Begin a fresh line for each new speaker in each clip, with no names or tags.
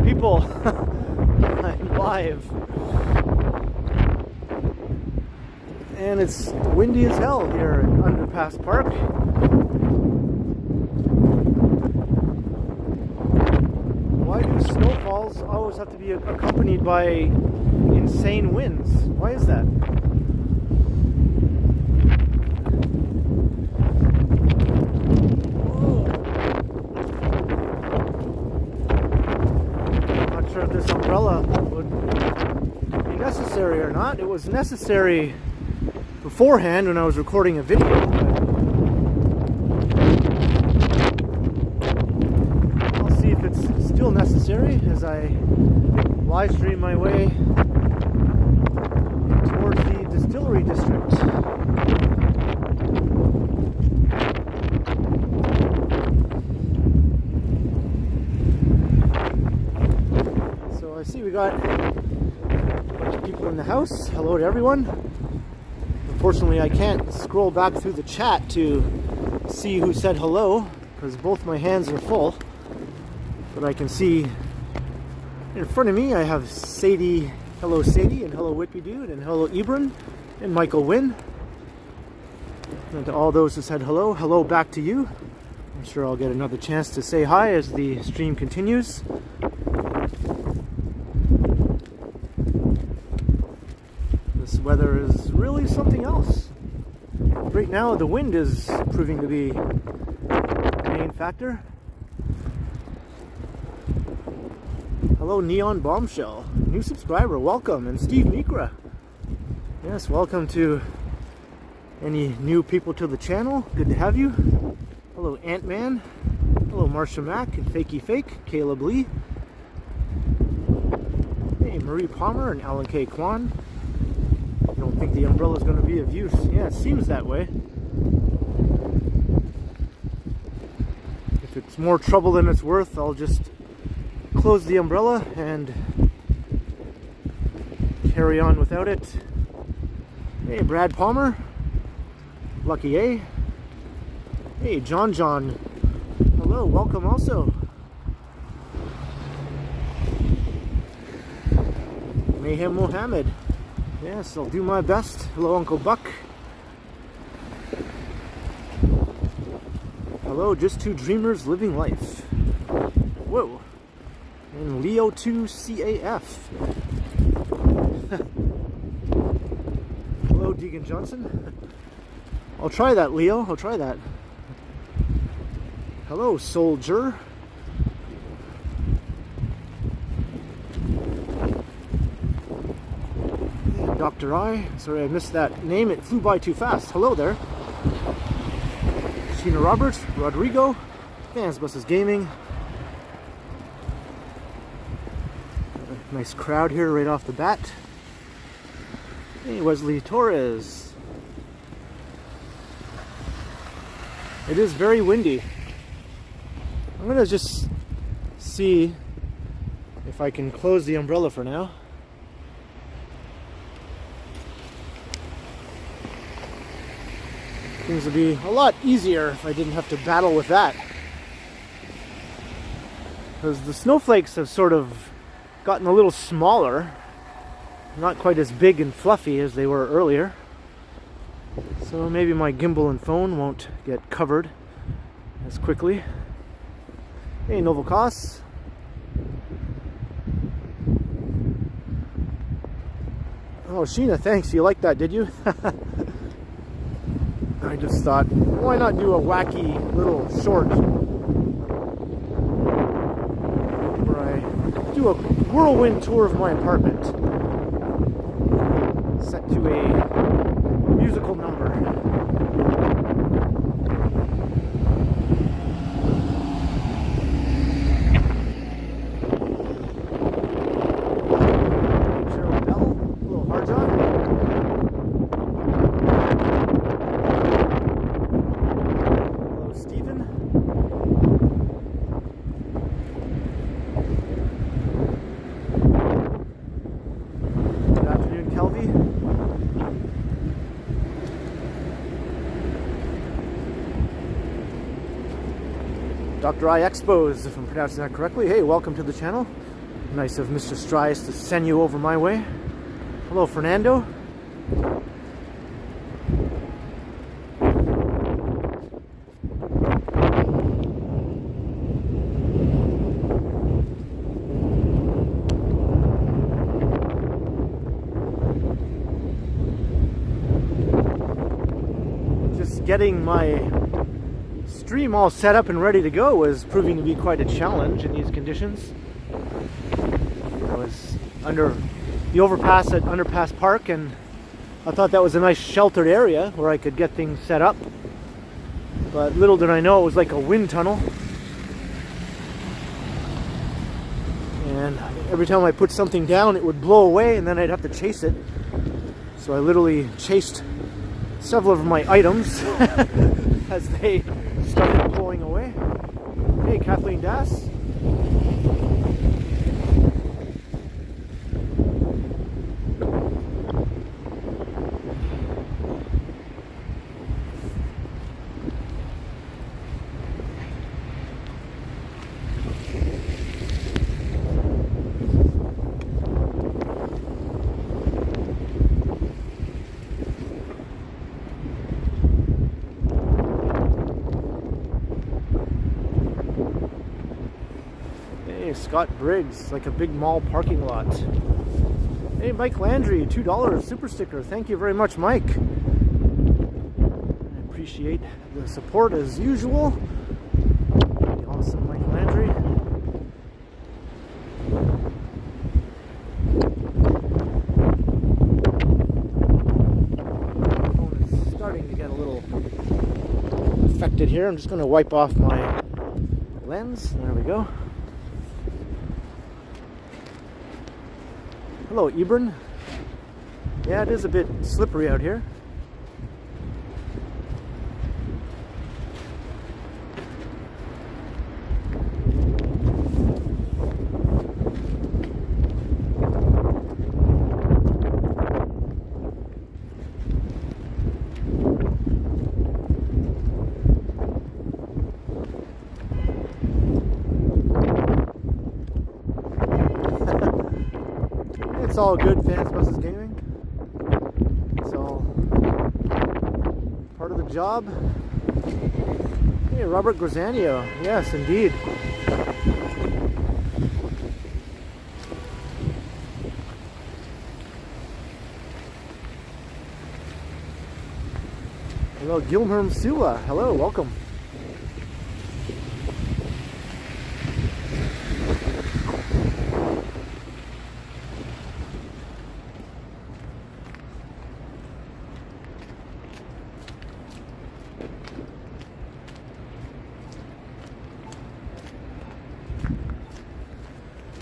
people. I'm live. And it's windy as hell here at Underpass Park. Why do snowfalls always have to be accompanied by insane winds? Why is that? If this umbrella would be necessary or not. It was necessary beforehand when I was recording a video. I'll see if it's still necessary as I live stream my way towards the distillery district. I see we got a bunch of people in the house. Hello to everyone. Unfortunately, I can't scroll back through the chat to see who said hello because both my hands are full. But I can see in front of me I have Sadie. Hello Sadie, and hello Whitby Dude, and hello Ebron, and Michael Wynn. And to all those who said hello, hello back to you. I'm sure I'll get another chance to say hi as the stream continues. This weather is really something else. Right now the wind is proving to be the main factor. Hello Neon Bombshell, new subscriber, welcome, and Steve Mikra. Yes, welcome to any new people to the channel, good to have you. Hello Ant-Man, hello Marsha Mack and Fakey Fake, Caleb Lee. Hey Marie Palmer and Alan K. Kwan. I don't think the umbrella is going to be of use. Yeah, it seems that way. If it's more trouble than it's worth, I'll just close the umbrella and carry on without it. Hey, Brad Palmer. Lucky A. Hey, John. Hello, welcome also. Mayhem Mohammed. Yes, I'll do my best. Hello, Uncle Buck. Hello, just two dreamers living life. Whoa. And Leo 2 CAF. Hello, Deegan Johnson. I'll try that, Leo. I'll try that. Hello, Soldier. Dr. I. Sorry I missed that name. It flew by too fast. Hello there. Sheena Roberts, Rodrigo, Fans Buses Gaming. Nice crowd here right off the bat. Hey, Wesley Torres. It is very windy. I'm gonna just see if I can close the umbrella for now. Things would be a lot easier if I didn't have to battle with that. Because the snowflakes have sort of gotten a little smaller. Not quite as big and fluffy as they were earlier. So maybe my gimbal and phone won't get covered as quickly. Hey, Novokos. Oh, Sheena, thanks. You liked that, did you? I just thought, why not do a wacky little short where I do a whirlwind tour of my apartment set to a musical number. Dr. I Expos, if I'm pronouncing that correctly. Hey, welcome to the channel. Nice of Mr. Strias to send you over my way. Hello, Fernando. Just getting my stream all set up and ready to go was proving to be quite a challenge in these conditions. I was under the overpass at Underpass Park, and I thought that was a nice sheltered area where I could get things set up. But little did I know it was like a wind tunnel. And every time I put something down, it would blow away, and then I'd have to chase it. So I literally chased several of my items as they started blowing away. Hey, Kathleen Das. Scott Briggs, like a big mall parking lot. Hey, Mike Landry, $2 super sticker. Thank you very much, Mike. I appreciate the support as usual. Awesome, Mike Landry. My phone is starting to get a little affected here. I'm just going to wipe off my lens. There we go. Hello, Ebron. Yeah, it is a bit slippery out here. It's all good, Fans Buses Gaming. It's all part of the job. Hey, Robert Grazanio. Yes, indeed. Hello, Gilmerm Sula. Hello, welcome.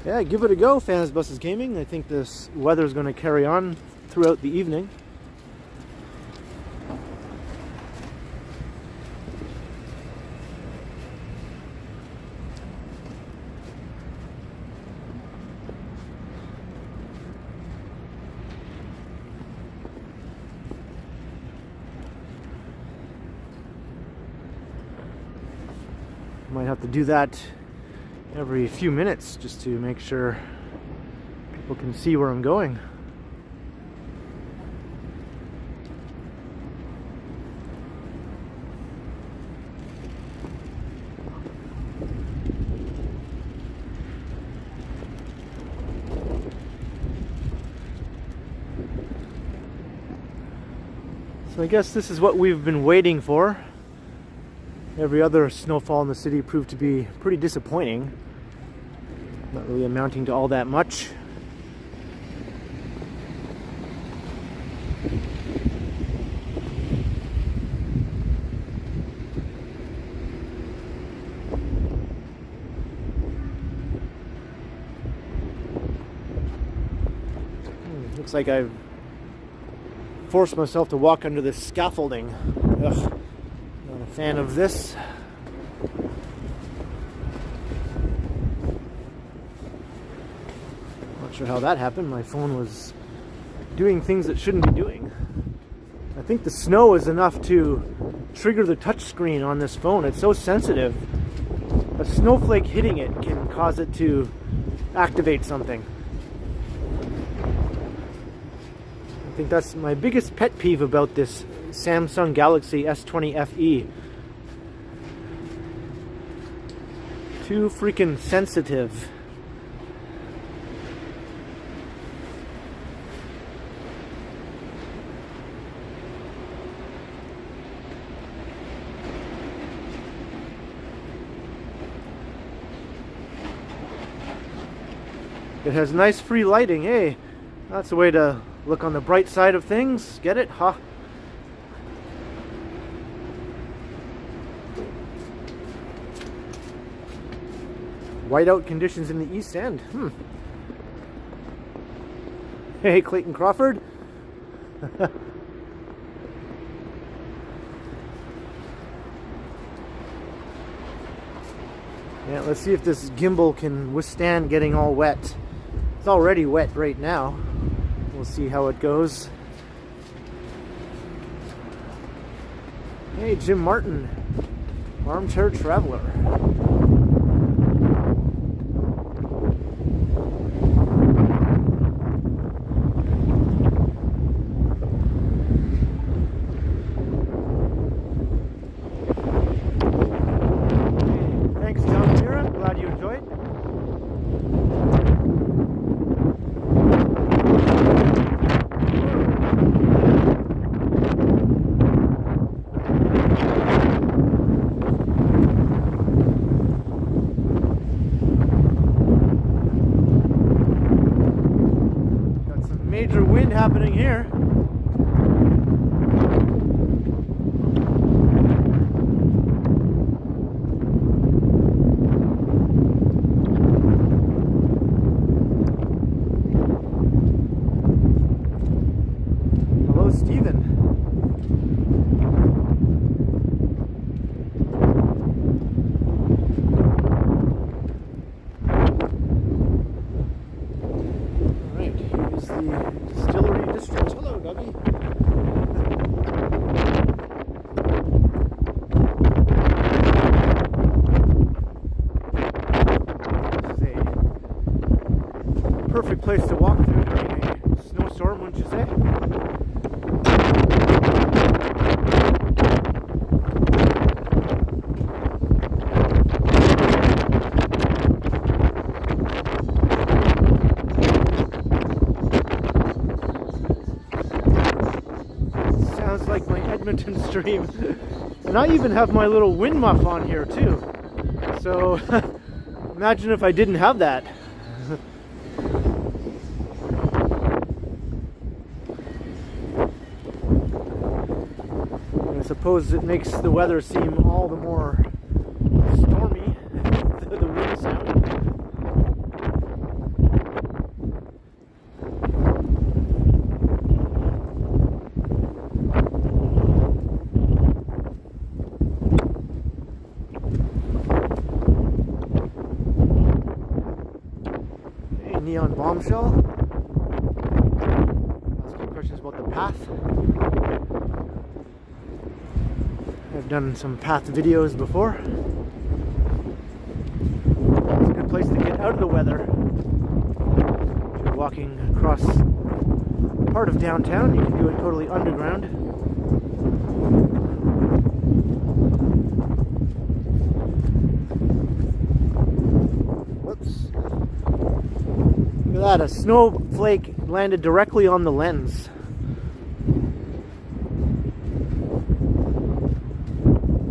Yeah, give it a go, Fans Buses Gaming. I think this weather is going to carry on throughout the evening. Might have to do that every few minutes just to make sure people can see where I'm going. So I guess this is what we've been waiting for. Every other snowfall in the city proved to be pretty disappointing. Not really amounting to all that much. Looks like I've forced myself to walk under this scaffolding. Ugh. Not a fan of this. Not sure how that happened. My phone was doing things it shouldn't be doing. I think the snow is enough to trigger the touch screen on this phone. It's so sensitive. a snowflake hitting it can cause it to activate something. I think that's my biggest pet peeve about this Samsung Galaxy S20 FE. Too freaking sensitive. It has nice free lighting, hey? That's a way to look on the bright side of things. Get it? Huh? Whiteout conditions in the East End. Hey, Clayton Crawford. Yeah, let's see if this gimbal can withstand getting all wet. It's already wet right now. We'll see how it goes. Hey, Jim Martin, Armchair Traveler. Thanks, John Mira. Glad you enjoyed. Major wind happening here. Hello, Stephen. Distillery District. Hello, Dougie. This is a perfect place to walk through during a snowstorm, wouldn't you say? Like my Edmonton stream. And I even have my little wind muff on here too. So imagine if I didn't have that. I suppose it makes the weather seem all the more stormy, the wind sound. Neon bombshell. Asking questions about the path. I've done some path videos before. It's a good place to get out of the weather. If you're walking across part of downtown, you can do it totally underground. Look at that, a snowflake landed directly on the lens.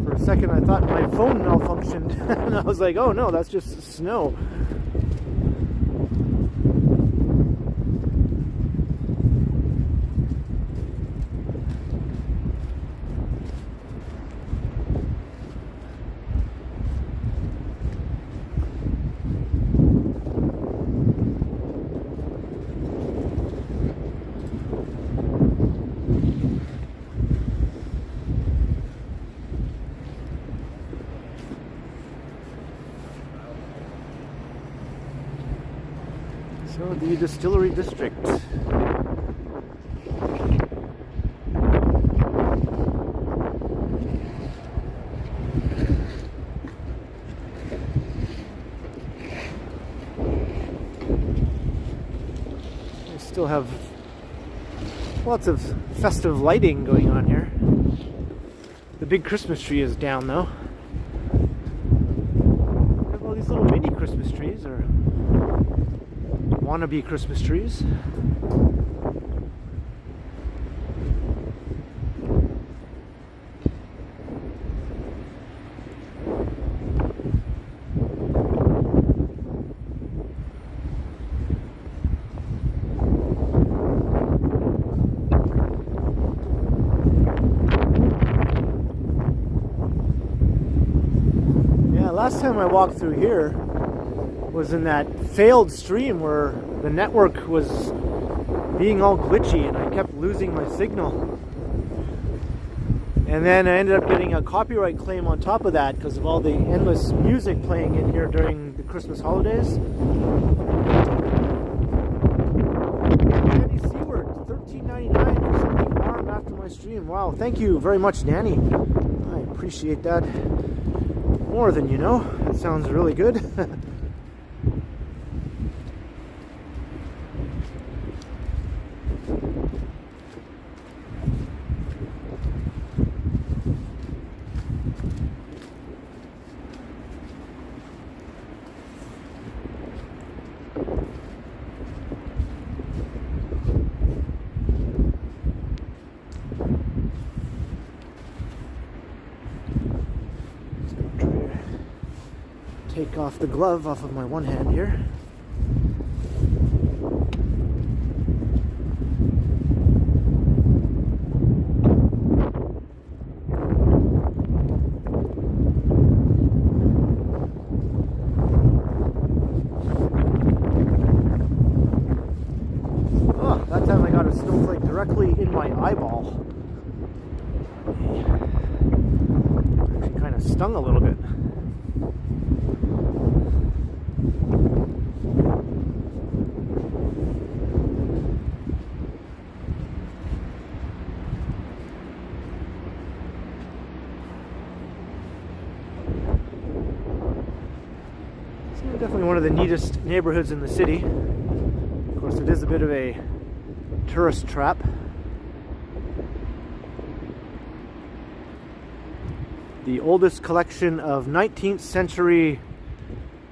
For a second I thought my phone malfunctioned and I was like, oh no, that's just snow. So the Distillery District. Still have lots of festive lighting going on here. The big Christmas tree is down though. We have all these little mini Christmas trees, or wannabe Christmas trees. Last time I walked through here was in that failed stream where the network was being all glitchy and I kept losing my signal. And then I ended up getting a copyright claim on top of that because of all the endless music playing in here during the Christmas holidays. Danny Seward, $13.99 for something harm after my stream. Wow, thank you very much, Danny. I appreciate that. More than you know. That sounds really good. Take off the glove off of my one hand here. Oh, that time I got a snowflake directly in my eyeball. Actually kind of stung a little bit. Definitely one of the neatest neighborhoods in the city. Of course, it is a bit of a tourist trap. The oldest collection of 19th century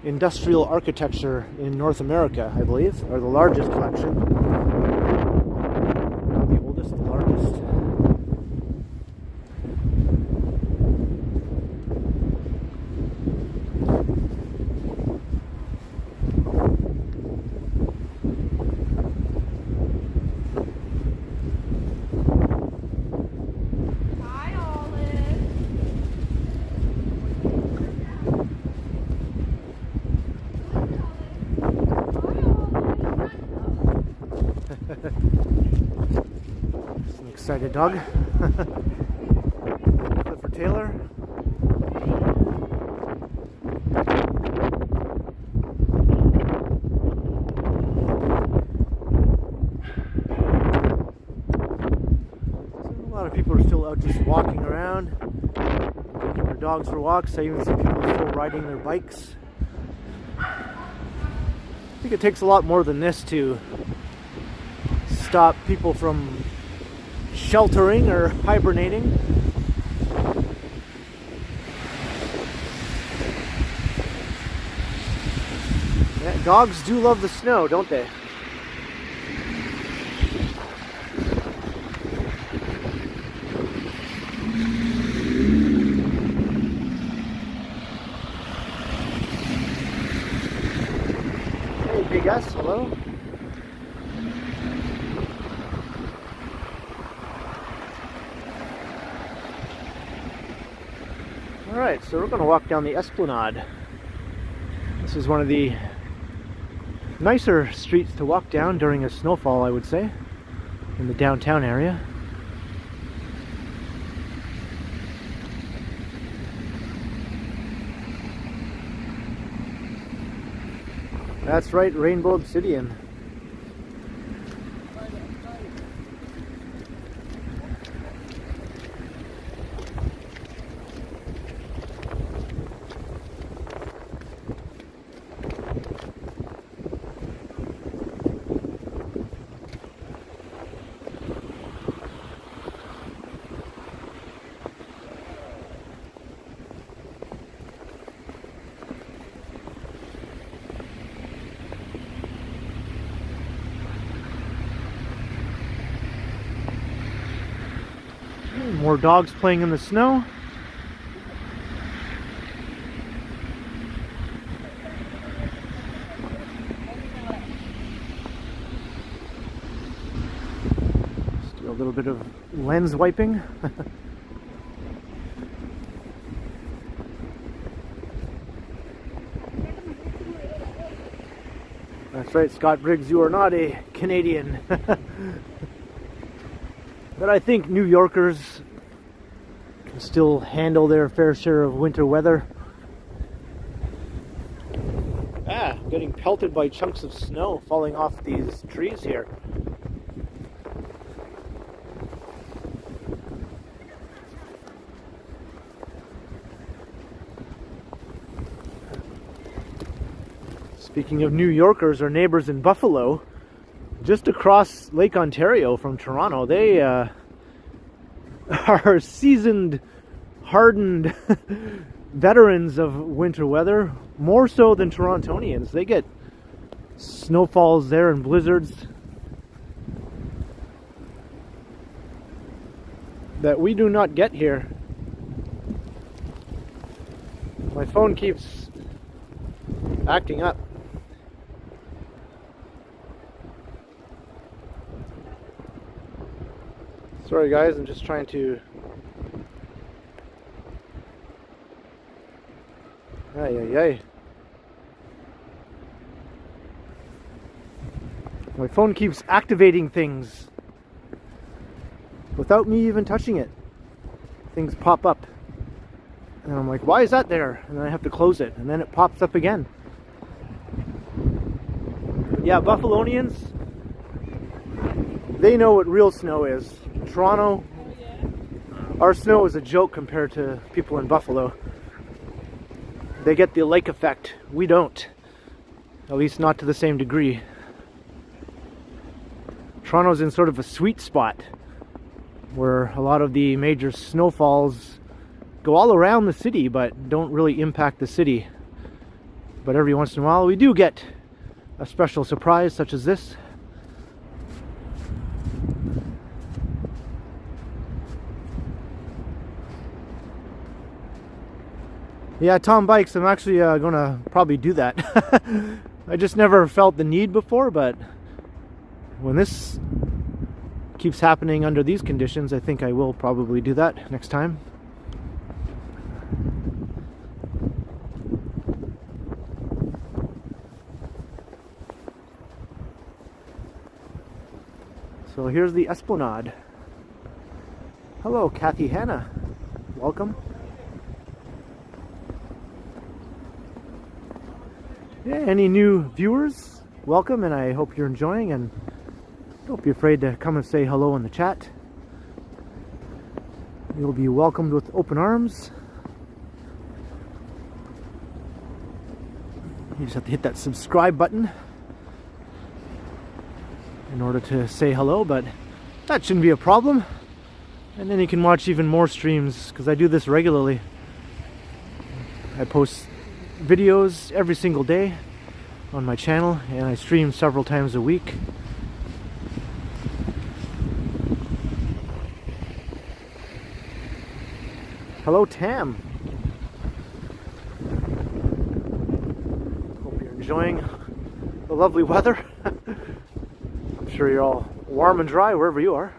industrial architecture in North America, I believe, or the largest collection. Not the oldest, the largest. Excited dog. Flip for Taylor. So a lot of people are still out just walking around, taking their dogs for walks. I even see people still riding their bikes. I think it takes a lot more than this to stop people from sheltering or hibernating. Yeah, dogs do love the snow, don't they? Hey, Big S, hello. Alright, so we're going to walk down the Esplanade. This is one of the nicer streets to walk down during a snowfall, I would say, in the downtown area. That's right, Rainbow Obsidian. More dogs playing in the snow. Just do a little bit of lens wiping. That's right, Scott Briggs, you are not a Canadian. But I think New Yorkers can still handle their fair share of winter weather. Getting pelted by chunks of snow falling off these trees here. Speaking of New Yorkers, our neighbors in Buffalo, just across Lake Ontario from Toronto, they are seasoned, hardened veterans of winter weather, more so than Torontonians. They get snowfalls there and blizzards that we do not get here. My phone keeps acting up. Sorry guys, I'm just trying to... My phone keeps activating things without me even touching it. Things pop up. And I'm like, why is that there? And then I have to close it. And then it pops up again. But yeah, Buffalonians, they know what real snow is. Toronto, our snow is a joke compared to people in Buffalo. They get the lake effect. We don't. At least not to the same degree. Toronto's in sort of a sweet spot where a lot of the major snowfalls go all around the city but don't really impact the city. But every once in a while we do get a special surprise such as this. Yeah, Tom Bikes, I'm actually gonna probably do that. I just never felt the need before, but when this keeps happening under these conditions, I think I will probably do that next time. So here's the Esplanade. Hello, Kathy Hanna. Welcome. Yeah, any new viewers, welcome, and I hope you're enjoying, and don't be afraid to come and say hello in the chat. You'll be welcomed with open arms. You just have to hit that subscribe button in order to say hello, but that shouldn't be a problem. And then you can watch even more streams, because I do this regularly. I post videos every single day on my channel, and I stream several times a week. Hello, Tam. Hope you're enjoying the lovely weather. I'm sure you're all warm and dry wherever you are.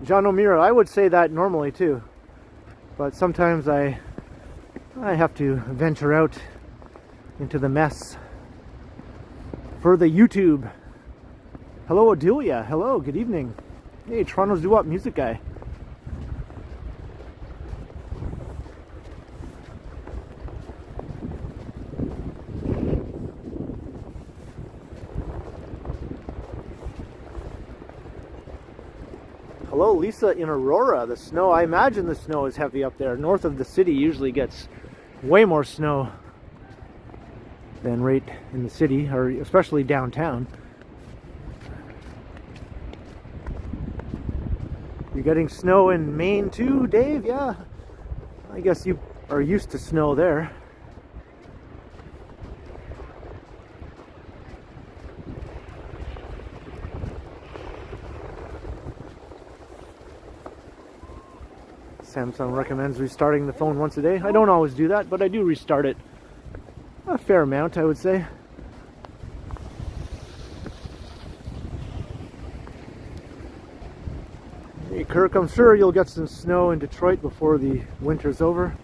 John O'Meara, I would say that normally too, but sometimes I have to venture out into the mess for the YouTube. Hello, Adelia. Hello, good evening. Hey, Toronto's Doo-Wop music guy. Hello, Lisa in Aurora. The snow, I imagine the snow is heavy up there. North of the city usually gets way more snow than right in the city, or especially downtown. You're getting snow in Maine too, Dave? Yeah. I guess you are used to snow there. Samsung recommends restarting the phone once a day. I don't always do that, but I do restart it a fair amount, I would say. Hey Kirk, I'm sure you'll get some snow in Detroit before the winter's over.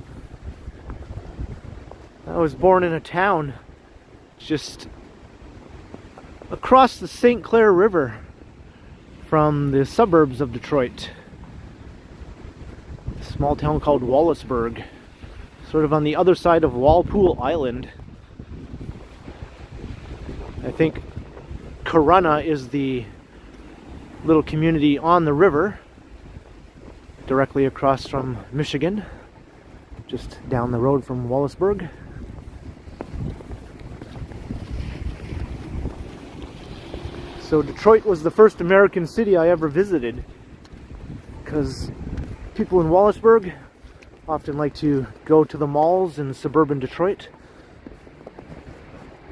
I was born in a town just across the St. Clair River from the suburbs of Detroit. A small town called Wallaceburg, sort of on the other side of Walpole Island. I think Corunna is the little community on the river, directly across from Michigan, just down the road from Wallaceburg. So Detroit was the first American city I ever visited, because people in Wallaceburg often like to go to the malls in suburban Detroit,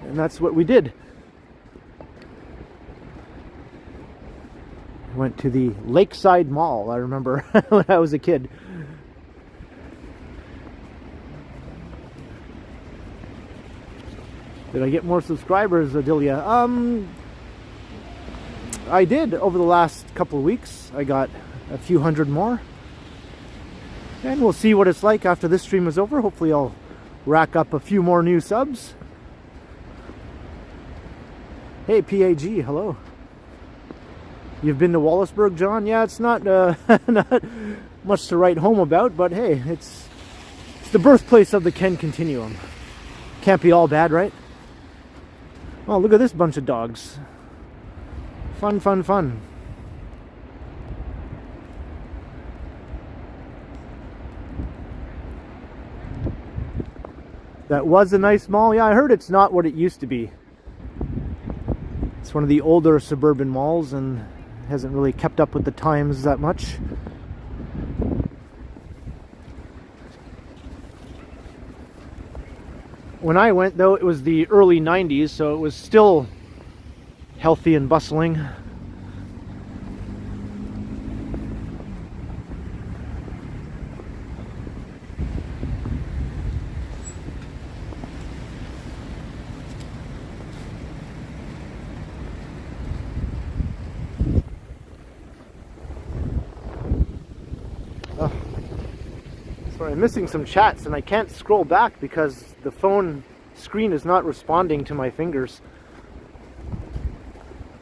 and that's what we did. Went to the Lakeside Mall, I remember, when I was a kid. Did I get more subscribers, Adelia? I did over the last couple of weeks. I got a few hundred more. And we'll see what it's like after this stream is over. Hopefully I'll rack up a few more new subs. Hey PAG, hello. You've been to Wallaceburg, John? Yeah, it's not not much to write home about, but hey, it's the birthplace of the Ken Continuum. Can't be all bad, right? Oh, look at this bunch of dogs. Fun, fun, fun. That was a nice mall. Yeah, I heard it's not what it used to be. It's one of the older suburban malls and hasn't really kept up with the times that much. When I went, though, it was the early 90s, so it was still healthy and bustling. Oh. Sorry, I'm missing some chats and I can't scroll back because the phone screen is not responding to my fingers.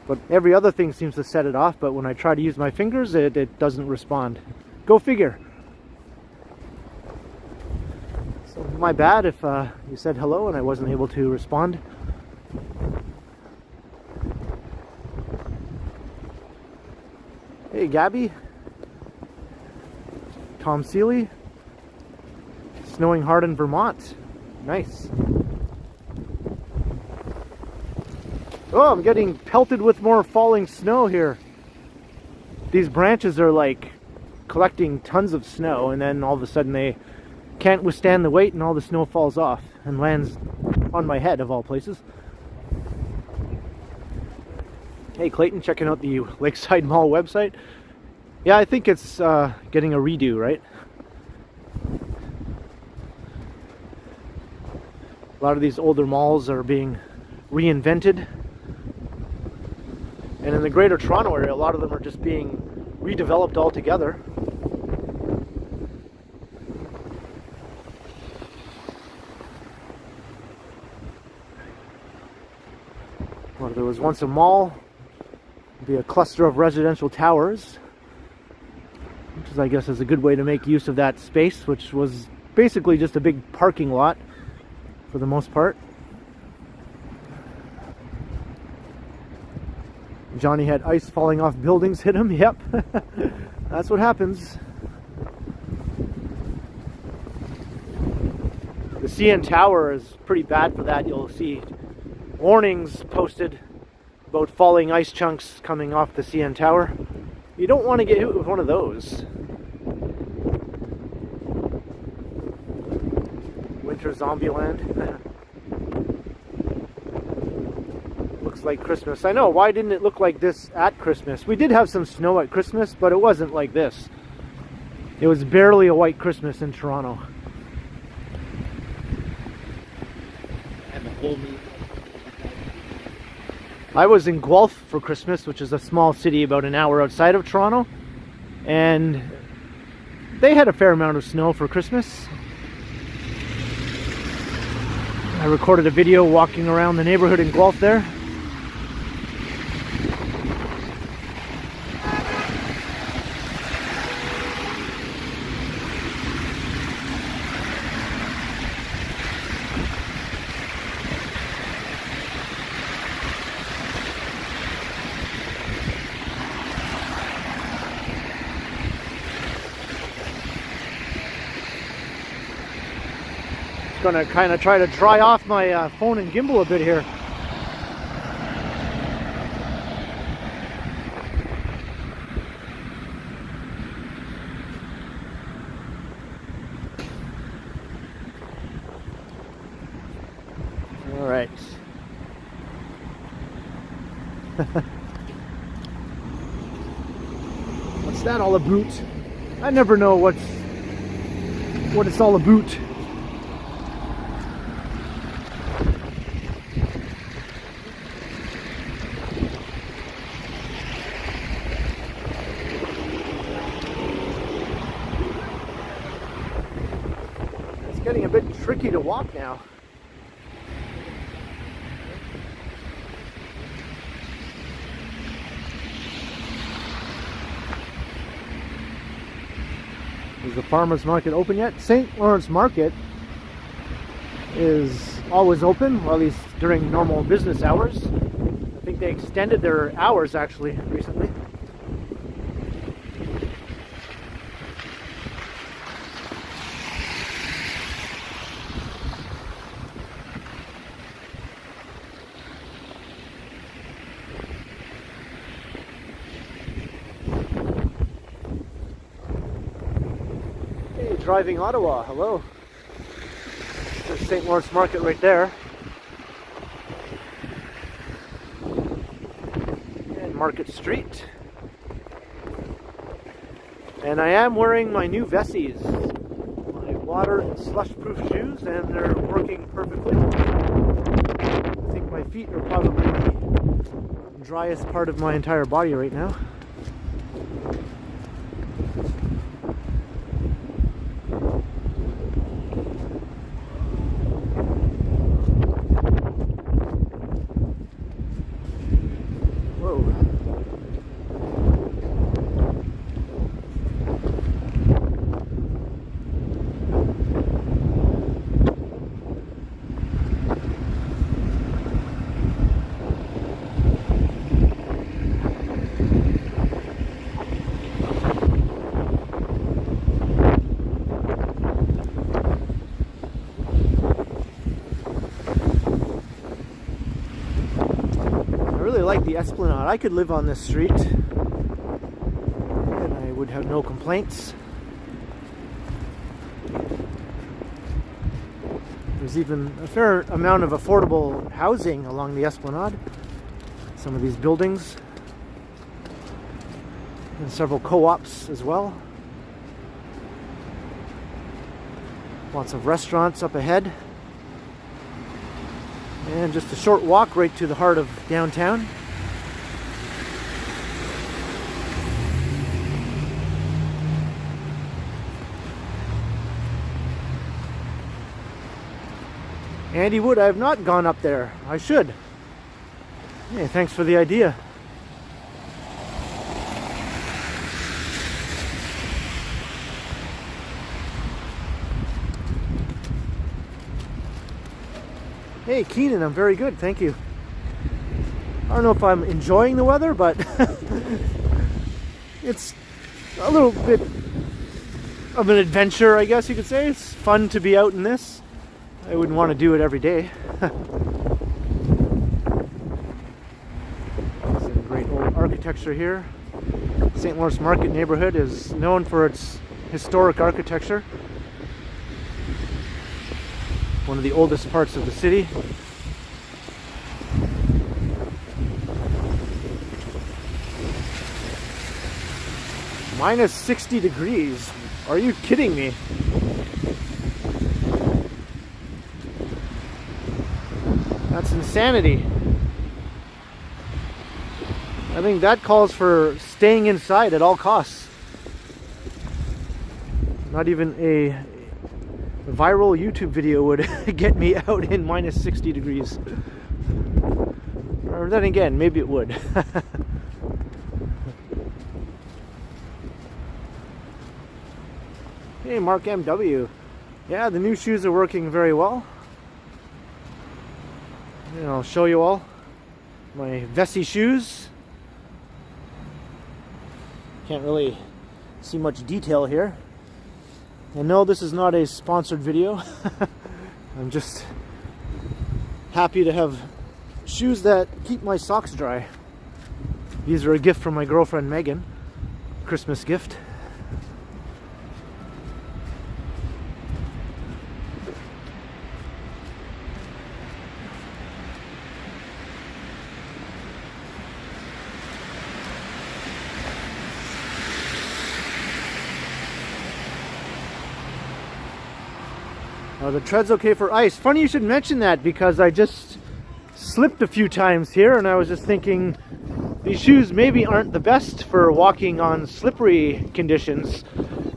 But every other thing seems to set it off, but when I try to use my fingers, it doesn't respond. Go figure. So my bad if you said hello and I wasn't able to respond. Hey Gabby. Tom Seeley. Snowing hard in Vermont. Nice. Oh, I'm getting pelted with more falling snow here. These branches are like collecting tons of snow, and then all of a sudden they can't withstand the weight and all the snow falls off and lands on my head, of all places. Hey Clayton, checking out the Lakeside Mall website. Yeah, I think it's getting a redo, right? A lot of these older malls are being reinvented. And in the Greater Toronto area, a lot of them are just being redeveloped altogether. Well, there was once a mall, it'd be a cluster of residential towers, which is, I guess, is a good way to make use of that space, which was basically just a big parking lot for the most part. Johnny had ice falling off buildings hit him. Yep. That's what happens. The CN Tower is pretty bad for that. You'll see warnings posted about falling ice chunks coming off the CN Tower. You don't want to get hit with one of those. Winter Zombieland. Looks like Christmas. I know, why didn't it look like this at Christmas? We did have some snow at Christmas, but it wasn't like this. It was barely a white Christmas in Toronto.
And the whole meat.
I was in Guelph for Christmas, which is a small city about an hour outside of Toronto, and they had a fair amount of snow for Christmas. I recorded a video walking around the neighborhood in Guelph there. Gonna kind of try to dry off my phone and gimbal a bit here. All right. What's that all about? I never know what it's all about. Getting a bit tricky to walk now. Is the farmers market open yet? St. Lawrence Market is always open, or at least during normal business hours. I think they extended their hours actually recently. Driving Ottawa, hello. There's St. Lawrence Market right there. And Market Street. And I am wearing my new Vessies, my water and slush-proof shoes, and they're working perfectly. I think my feet are probably the driest part of my entire body right now. Like the Esplanade. I could live on this street and I would have no complaints. There's even a fair amount of affordable housing along the Esplanade. Some of these buildings and several co-ops as well. Lots of restaurants up ahead. And just a short walk right to the heart of downtown. Andy Wood, I have not gone up there. I should. Hey, thanks for the idea. Hey, Keenan, I'm very good, thank you. I don't know if I'm enjoying the weather, but it's a little bit of an adventure, I guess you could say. It's fun to be out in this. I wouldn't want to do it every day. Some great old architecture here. St. Lawrence Market neighborhood is known for its historic architecture. One of the oldest parts of the city. Minus 60 degrees. Are you kidding me? That's insanity. I think that calls for staying inside at all costs. Not even a viral YouTube video would get me out in minus 60 degrees. Or then again, maybe it would. Hey, Mark MW. Yeah, the new shoes are working very well. And I'll show you all my Vessi shoes. Can't really see much detail here. And no, this is not a sponsored video. I'm just happy to have shoes that keep my socks dry. These are a gift from my girlfriend Megan. Christmas gift. The tread's okay for ice. Funny you should mention that, because I just slipped a few times here and I was just thinking these shoes maybe aren't the best for walking on slippery conditions.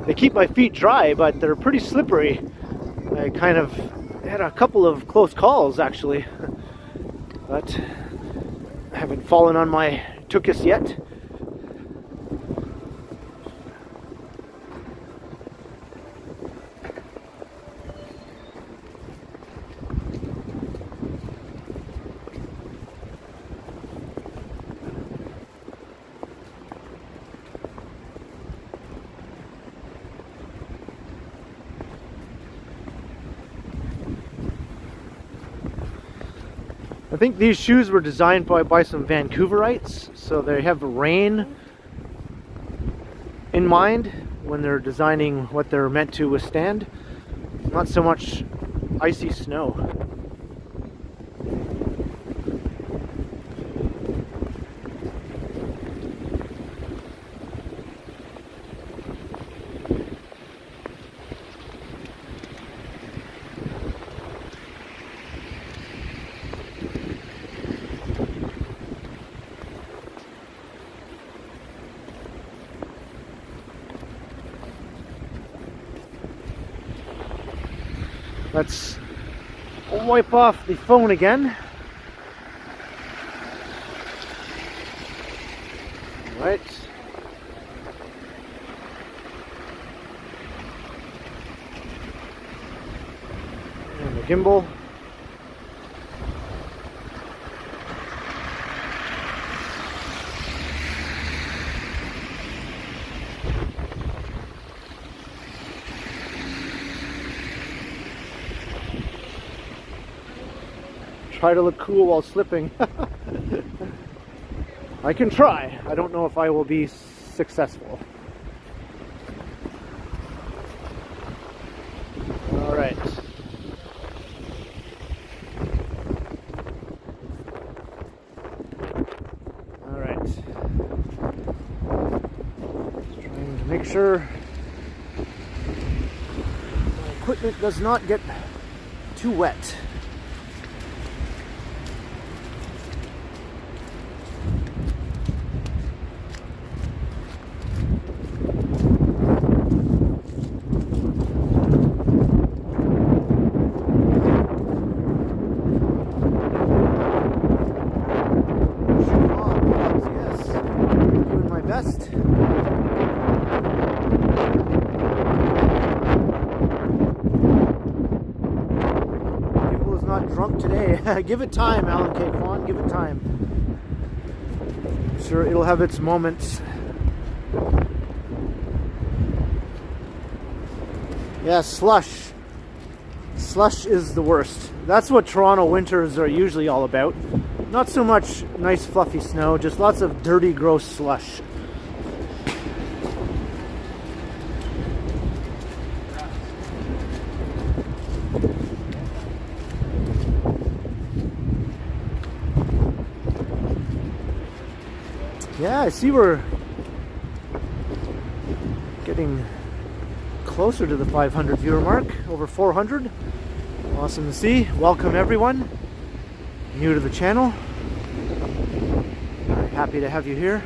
They keep my feet dry, but they're pretty slippery. I kind of had a couple of close calls actually, but I haven't fallen on my tuchus yet. I think these shoes were designed by some Vancouverites, so they have rain in mind when they're designing what they're meant to withstand, not so much icy snow. Let's wipe off the phone again. All right. And the gimbal. Try to look cool while slipping. I can try. I don't know if I will be successful. All right. All right. Trying to make sure my equipment does not get too wet. Drunk today. Give it time, Alan K. Fawn. Give it time. I'm sure it'll have its moments. Yeah, slush. Slush is the worst. That's what Toronto winters are usually all about. Not so much nice fluffy snow, just lots of dirty, gross slush. Yeah, I see we're getting closer to the 500 viewer mark, over 400. Awesome to see. Welcome everyone new to the channel. Happy to have you here.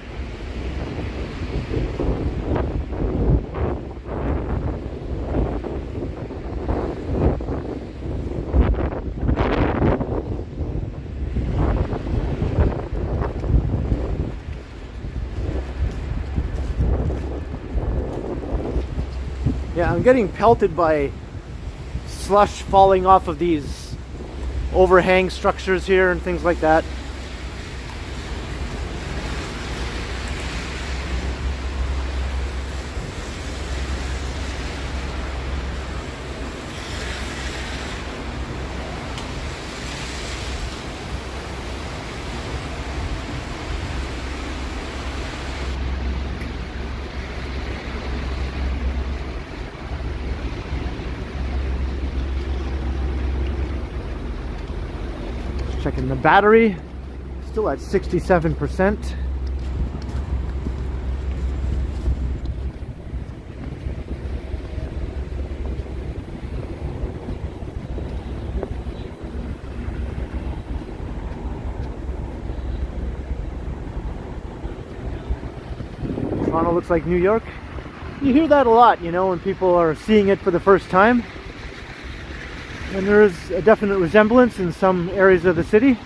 Yeah, I'm getting pelted by slush falling off of these overhang structures here and things like that. Checking the battery, still at 67%. Toronto looks like New York. You hear that a lot, you know, when people are seeing it for the first time. And there is a definite resemblance in some areas of the city.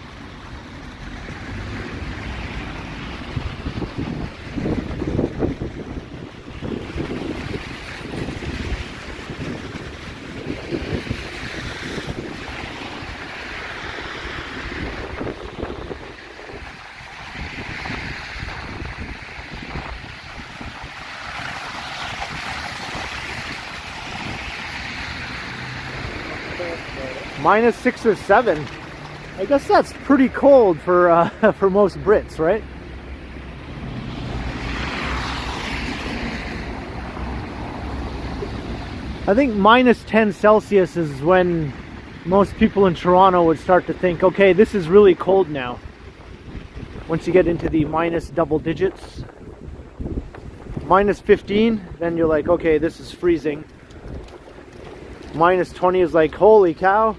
-6 or 7. I guess that's pretty cold for for most Brits, right? I think -10 Celsius is when most people in Toronto would start to think, okay, this is really cold now. Once you get into the minus double digits. -15, then you're like, okay, this is freezing. -20 is like, holy cow.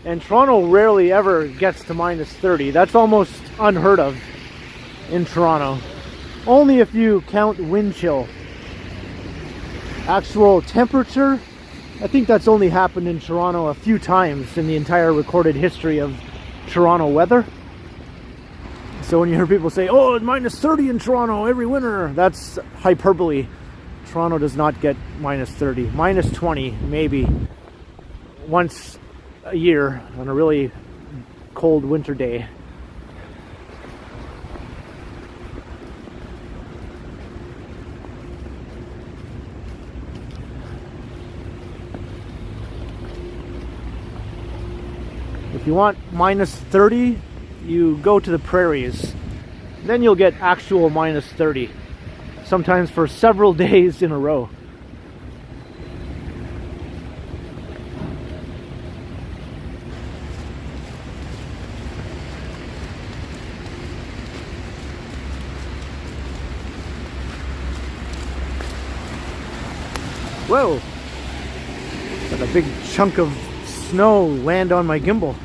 And Toronto rarely ever gets to -30. That's almost unheard of in Toronto. Only if you count wind chill. Actual temperature, I think that's only happened in Toronto a few times in the entire recorded history of Toronto weather. So when you hear people say, oh, it's -30 in Toronto every winter, that's hyperbole. Toronto does not get -30. -20 maybe once a year on a really cold winter day. If you want -30, you go to the prairies. Then you'll get actual -30, sometimes for several days in a row. Whoa! Got a big chunk of snow land on my gimbal.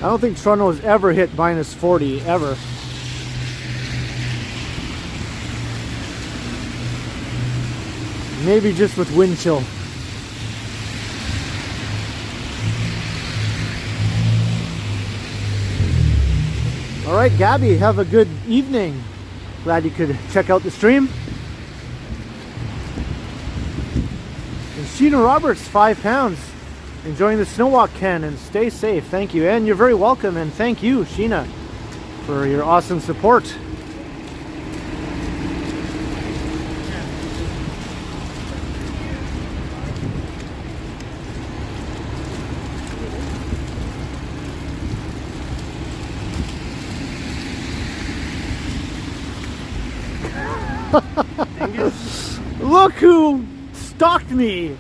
I don't think Toronto has ever hit -40, ever. Maybe just with wind chill. All right, Gabby, have a good evening. Glad you could check out the stream. And Sheena Roberts, £5. Enjoying the snow walk, Ken, and stay safe. Thank you. And you're very welcome. And thank you, Sheena, for your awesome support. Look who stalked me.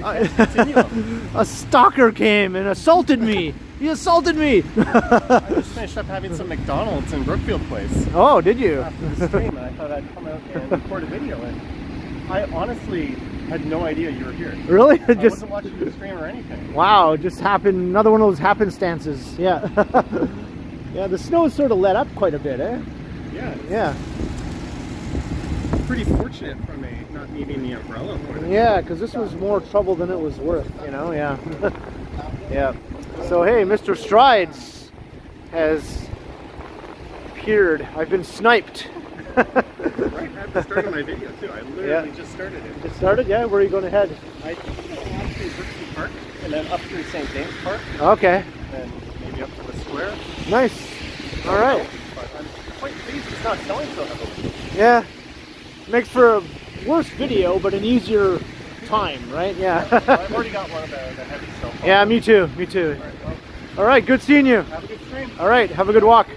A stalker came and assaulted me. He assaulted me.
I just finished up having some McDonald's in Brookfield Place.
Oh, did you?
After the stream, and I thought I'd come out and record a video. And I honestly had no idea you were here.
Really?
I wasn't watching the stream or anything.
Wow, it just happened. Another one of those happenstances. Yeah. Yeah, the snow sort of let up quite a bit, eh?
Yeah.
Yeah.
Pretty fortunate for me not needing the umbrella more than
Yeah, because this was more trouble than it was worth, you know? Yeah. Yeah. So, hey, Mr. Strides has appeared. I've been sniped.
Right at the start of my video, too. I literally just started it.
It started? Yeah? Where are you going to head?
I think I'm going to walk through Brixton Park and then up through St. James Park.
Okay.
And maybe up to the square.
Nice. All right.
But I'm quite pleased it's not snowing so heavily.
Yeah. Makes for a worse video, but an easier time, right? Yeah.
Well, I've already got one of the heavy snow.
Yeah, me too. Me too.
All right, well,
All right, good seeing you.
have a good stream.
All right, have a good walk.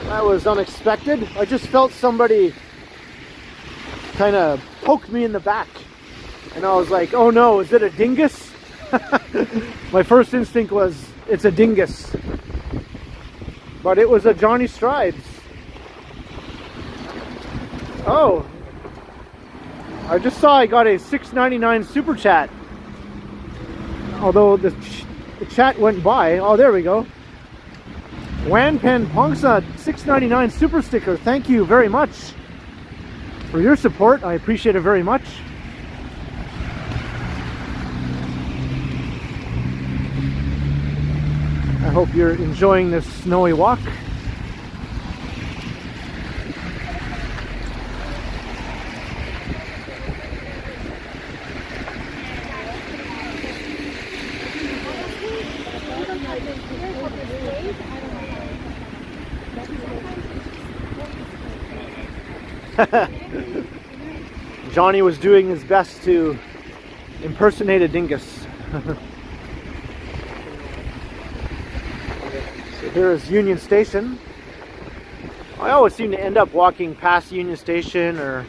That was unexpected. I just felt somebody kind of poke me in the back. And I was like, oh no, is it a dingus? My first instinct was, it's a dingus. But it was a Johnny Strides. Oh. I just saw I got a $6.99 super chat. Although the chat went by. Oh, there we go. Wanpan Pongsa $6.99 super sticker. Thank you very much for your support. I appreciate it very much. I hope you're enjoying this snowy walk. Johnny was doing his best to impersonate a dingus. So here is Union Station. I always seem to end up walking past Union Station or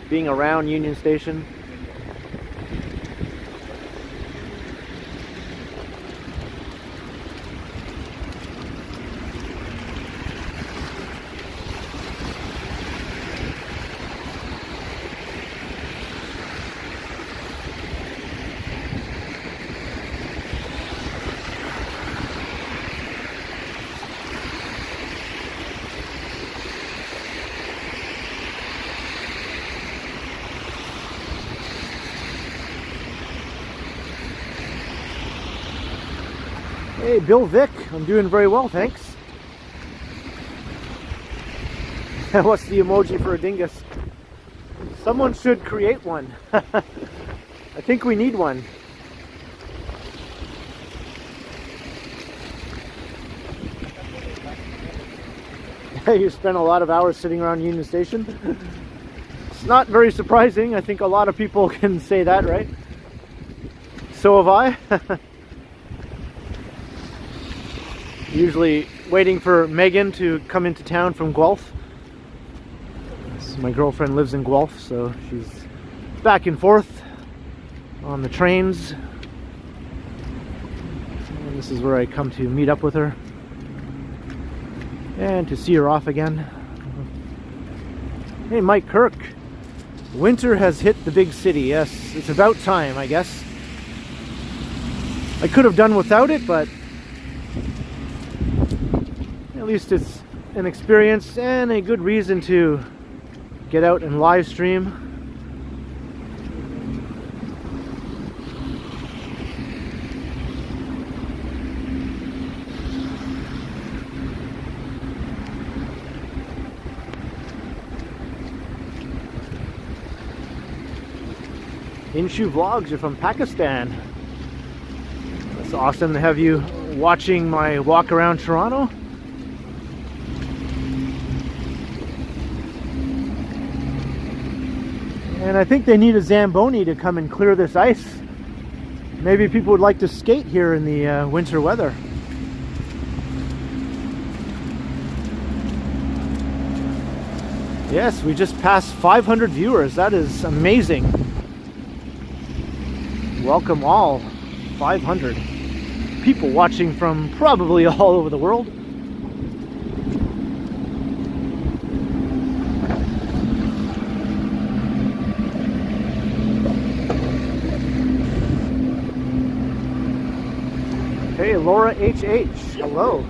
being around Union Station. Hey, Bill Vic, I'm doing very well, thanks. What's the emoji for a dingus? Someone should create one. I think we need one. You spent a lot of hours sitting around Union Station. It's not very surprising. I think a lot of people can say that, right? So have I. Usually waiting for Megan to come into town from Guelph. So my girlfriend lives in Guelph, so she's back and forth on the trains. And this is where I come to meet up with her and to see her off again. Hey, Mike Kirk. Winter has hit the big city. Yes, it's about time, I guess. I could have done without it, but at least it's an experience and a good reason to get out and live stream. Inshu Vlogs are from Pakistan. It's awesome to have you watching my walk around Toronto. And I think they need a Zamboni to come and clear this ice. Maybe people would like to skate here in the winter weather. Yes, we just passed 500 viewers. That is amazing. Welcome all 500 people watching from probably all over the world. Hey, Laura HH, hello.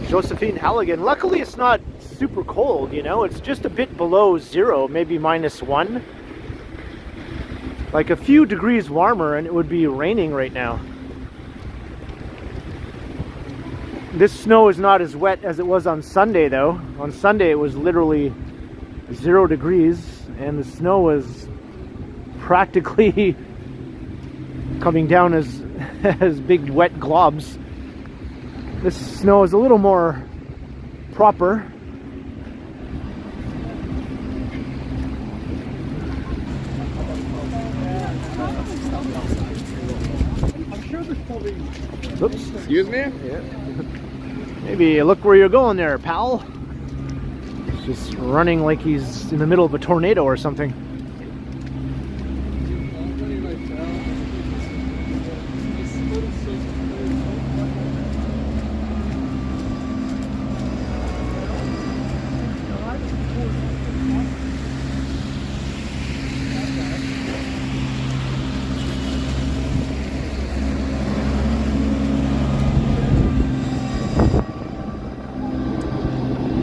Josephine Halligan. Luckily it's not super cold, you know, it's just a bit below zero, maybe -1. Like a few degrees warmer and it would be raining right now. This snow is not as wet as it was on Sunday though. On Sunday it was literally 0 degrees and the snow was practically coming down as as big wet globs. This snow is a little more proper.
I'm sure there's probably...
Oops.
Excuse me?
Yeah. Maybe look where you're going there, pal. He's just running like he's in the middle of a tornado or something.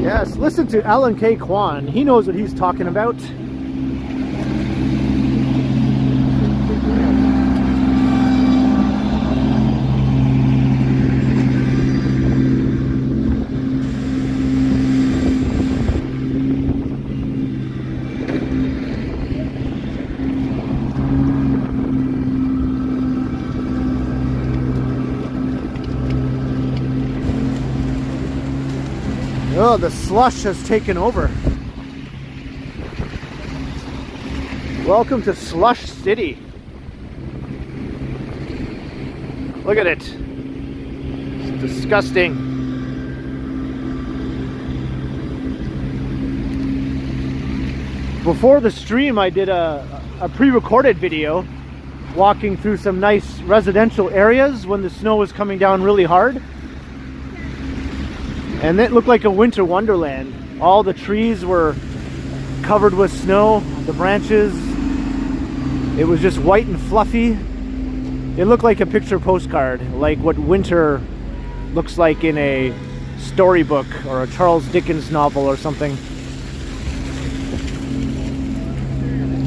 Yes, listen to Alan K. Kwan. He knows what he's talking about. Oh, the slush has taken over. Welcome to Slush City. Look at it. It's disgusting. Before the stream, I did a pre-recorded video walking through some nice residential areas when the snow was coming down really hard. And it looked like a winter wonderland. All the trees were covered with snow, the branches. It was just white and fluffy. It looked like a picture postcard, like what winter looks like in a storybook or a Charles Dickens novel or something.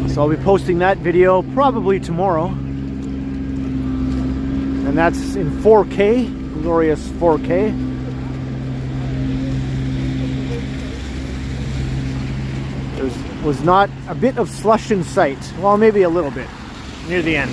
So I'll be posting that video probably tomorrow. And that's in 4K, glorious 4K. Was not a bit of slush in sight. Well, maybe a little bit near the end.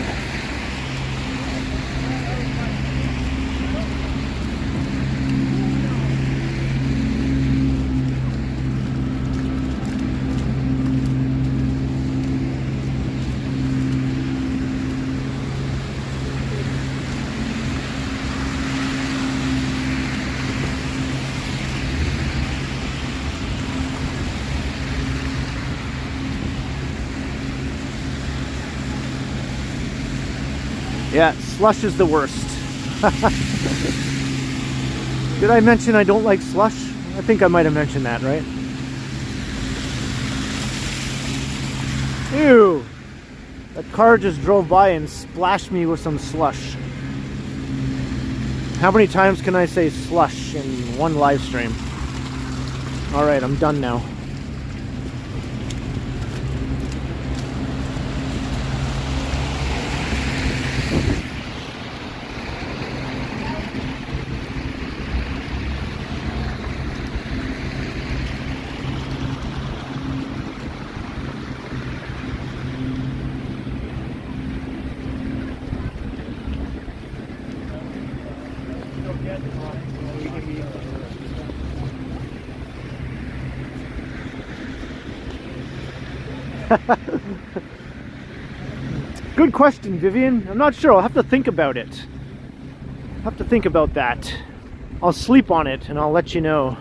Yeah, slush is the worst. Did I mention I don't like slush? I think I might have mentioned that, right? Ew! That car just drove by and splashed me with some slush. How many times can I say slush in one live stream? Alright, I'm done now. Good question, Vivian. I'm not sure. I'll have to think about it. Have to think about that. I'll sleep on it and I'll let you know.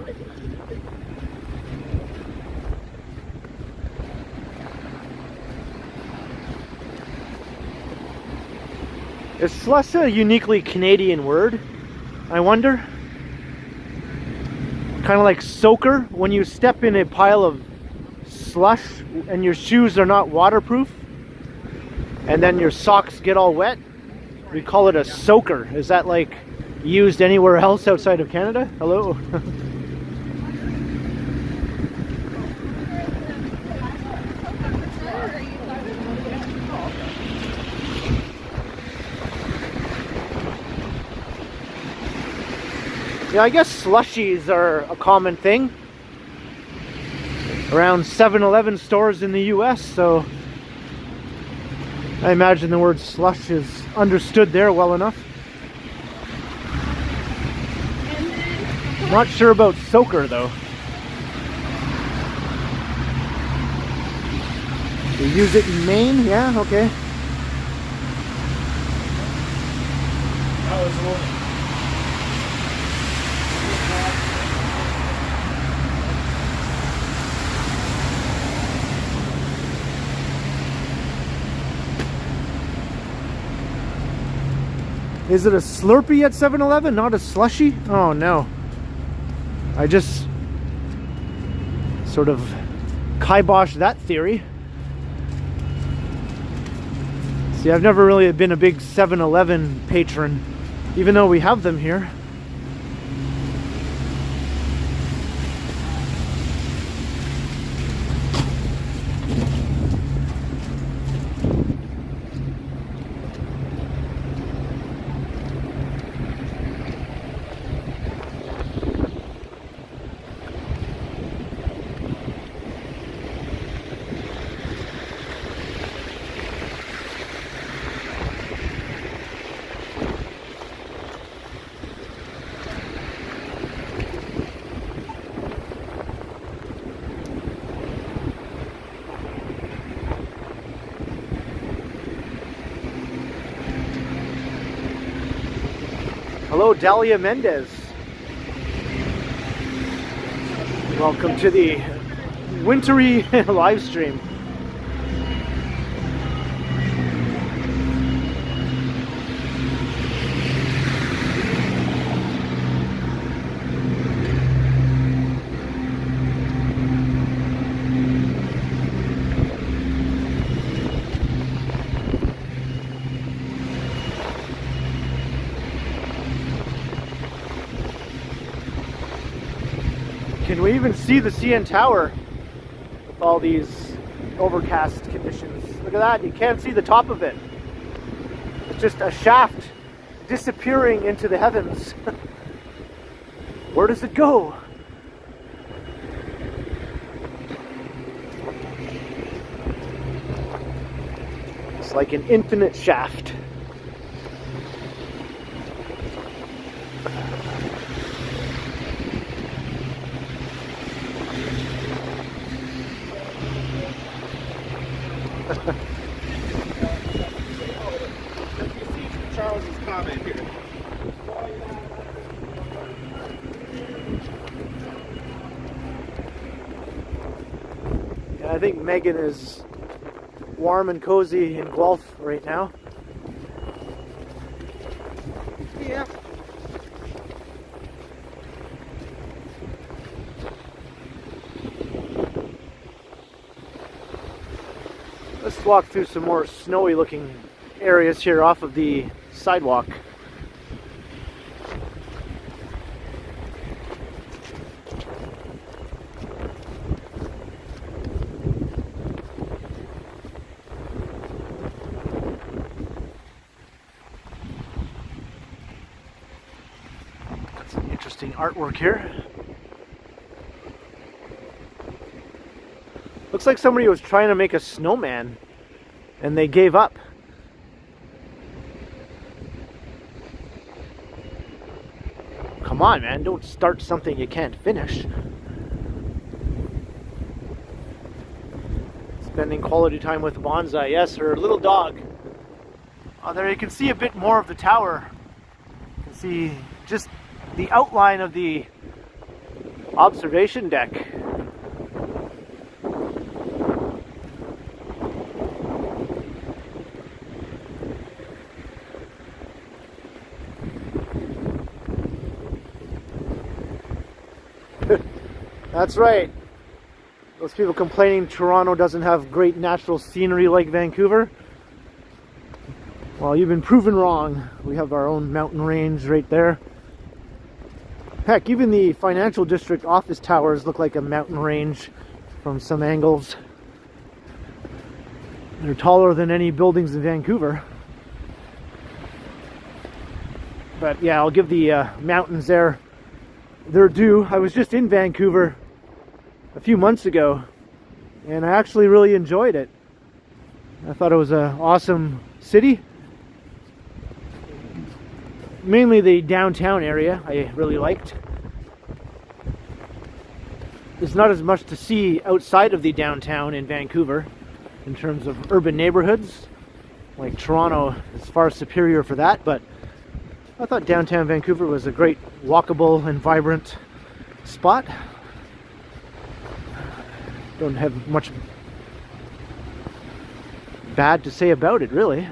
Is slush a uniquely Canadian word? I wonder. Kind of like soaker, when you step in a pile of slush and your shoes are not waterproof and then your socks get all wet, we call it a soaker. Is that like used anywhere else outside of Canada? Hello? Yeah, I guess slushies are a common thing around 7-Eleven stores in the US, so I imagine the word slush is understood there well enough. Not sure about soaker though. You use it in Maine? Yeah, okay.
That was a little...
Is it a Slurpee at 7-Eleven, not a slushy? Oh no. I just sort of kiboshed that theory. See, I've never really been a big 7-Eleven patron, even though we have them here. Hello, Dahlia Mendez. Welcome to the wintry live stream. Can we even see the CN Tower with all these overcast conditions? Look at that, you can't see the top of it. It's just a shaft disappearing into the heavens. Where does it go? It's like an infinite shaft.
Charles's comment here.
Yeah, I think Megan is warm and cozy in Guelph right now.
Yeah.
Let's walk through some more snowy looking areas here off of the sidewalk. Got some interesting artwork here. Looks like somebody was trying to make a snowman and they gave up. Come on, man, don't start something you can't finish. Spending quality time with Bonsai, yes, her little dog. Oh, there you can see a bit more of the tower. You can see just the outline of the observation deck. That's right. Those people complaining Toronto doesn't have great natural scenery like Vancouver. Well, you've been proven wrong. We have our own mountain range right there. Heck, even the financial district office towers look like a mountain range from some angles. They're taller than any buildings in Vancouver. But yeah, I'll give the mountains there their due. I was just in Vancouver a few months ago, and I actually really enjoyed it. I thought it was an awesome city. Mainly the downtown area I really liked. There's not as much to see outside of the downtown in Vancouver in terms of urban neighborhoods. Like Toronto is far superior for that, but I thought downtown Vancouver was a great walkable and vibrant spot. Don't have much bad to say about it, really.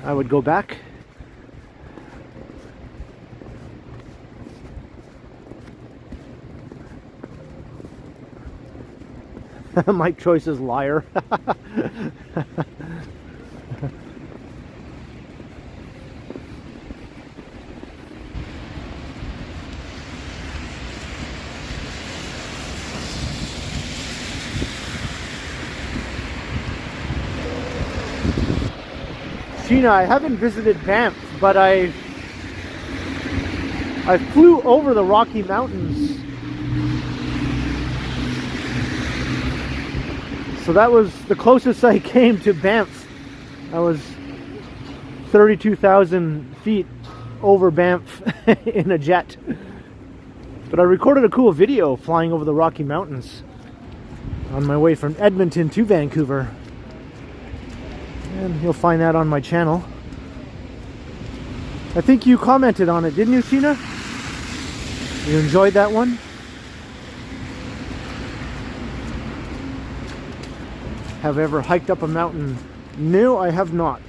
I would go back. My choice is liar. Sheena, I haven't visited Banff, but I flew over the Rocky Mountains. So that was the closest I came to Banff. I was 32,000 feet over Banff in a jet. But I recorded a cool video flying over the Rocky Mountains on my way from Edmonton to Vancouver. And you'll find that on my channel. I think you commented on it, didn't you, Sheena? You enjoyed that one? Have I ever hiked up a mountain? No, I have not.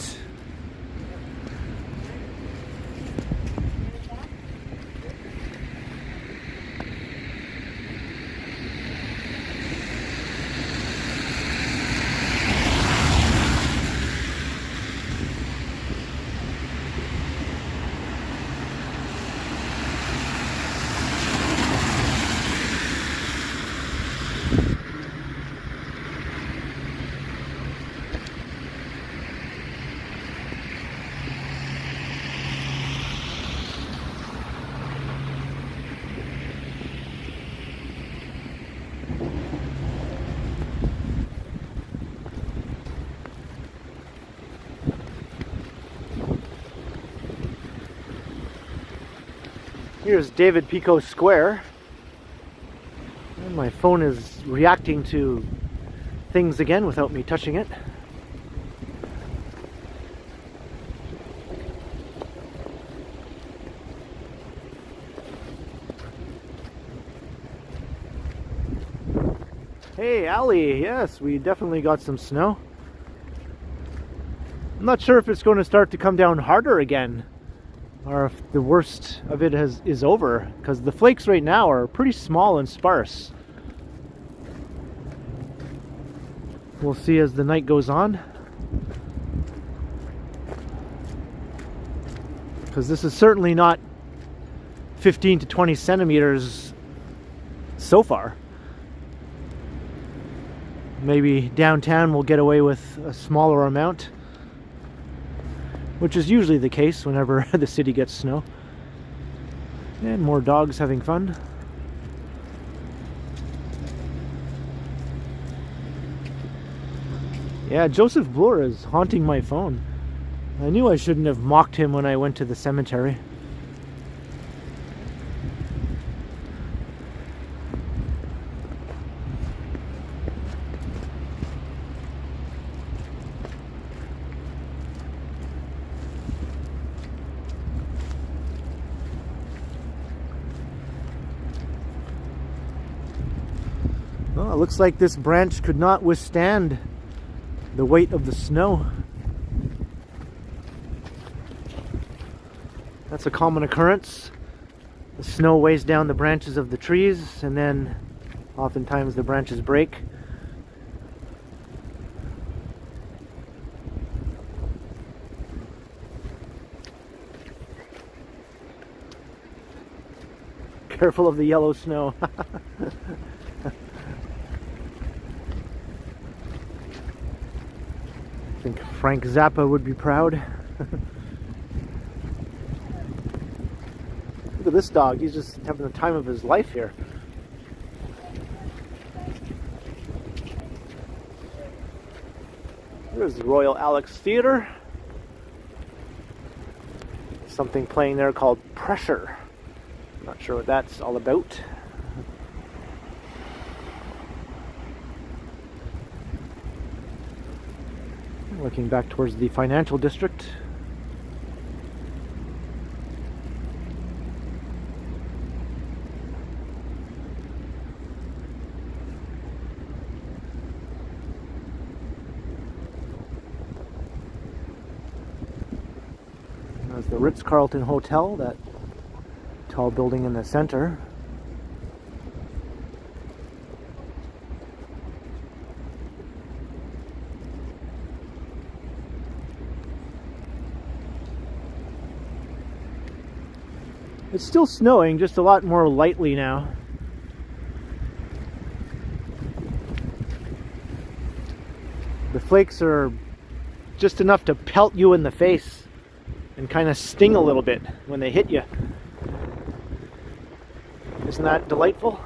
Here's David Pico Square. And my phone is reacting to things again without me touching it. Hey, Ali, yes, we definitely got some snow. I'm not sure if it's going to start to come down harder again, or if the worst of it is over, because the flakes right now are pretty small and sparse. We'll see as the night goes on, because this is certainly not 15 to 20 centimeters so far. Maybe downtown will get away with a smaller amount, which is usually the case whenever the city gets snow. And more dogs having fun. Yeah, Joseph Bloor is haunting my phone. I knew I shouldn't have mocked him when I went to the cemetery. It looks like this branch could not withstand the weight of the snow. That's a common occurrence. The snow weighs down the branches of the trees, and then oftentimes the branches break. Careful of the yellow snow. I think Frank Zappa would be proud. Look at this dog. He's just having the time of his life here. There's the Royal Alex Theatre. Something playing there called Pressure. Not sure what that's all about. Looking back towards the financial district. There's the Ritz-Carlton Hotel, that tall building in the center. It's still snowing, just a lot more lightly now. The flakes are just enough to pelt you in the face and kind of sting a little bit when they hit you. Isn't that delightful?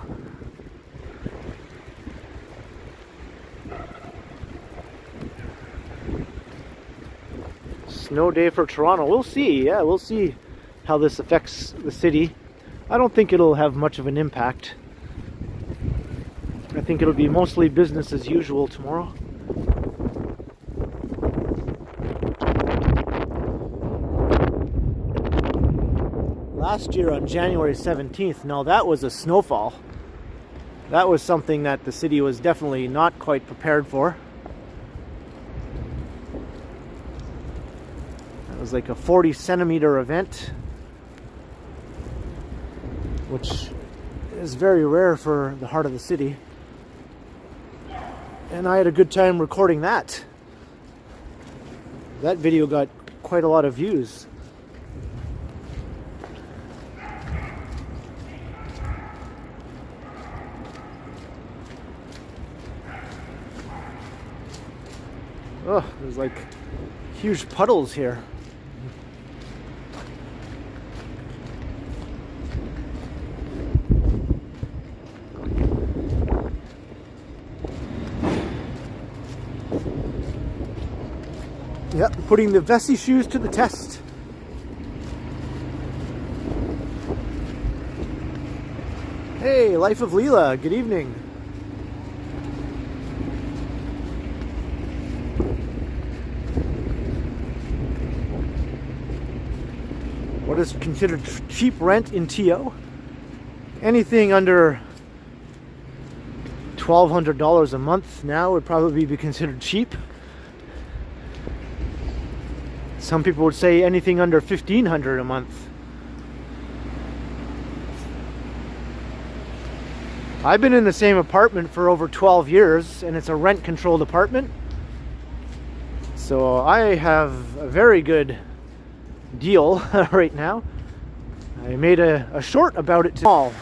Snow day for Toronto. We'll see. Yeah, we'll see how this affects the city. I don't think it'll have much of an impact. I think it'll be mostly business as usual tomorrow. Last year on January 17th, now that was a snowfall. That was something that the city was definitely not quite prepared for. It was like a 40-centimeter event, which is very rare for the heart of the city. And I had a good time recording that. That video got quite a lot of views. Oh, there's like huge puddles here. Yep, putting the Vessi shoes to the test. Hey, Life of Leela, good evening. What is considered cheap rent in TO? Anything under $1,200 a month now would probably be considered cheap. Some people would say anything under $1,500 a month. I've been in the same apartment for over 12 years, and it's a rent-controlled apartment. So I have a very good deal right now. I made a short about it. Small.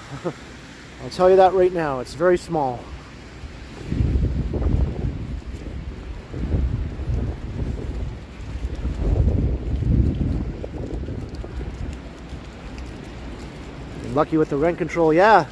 I'll tell you that right now. It's very small. Been lucky with the rent control, yeah.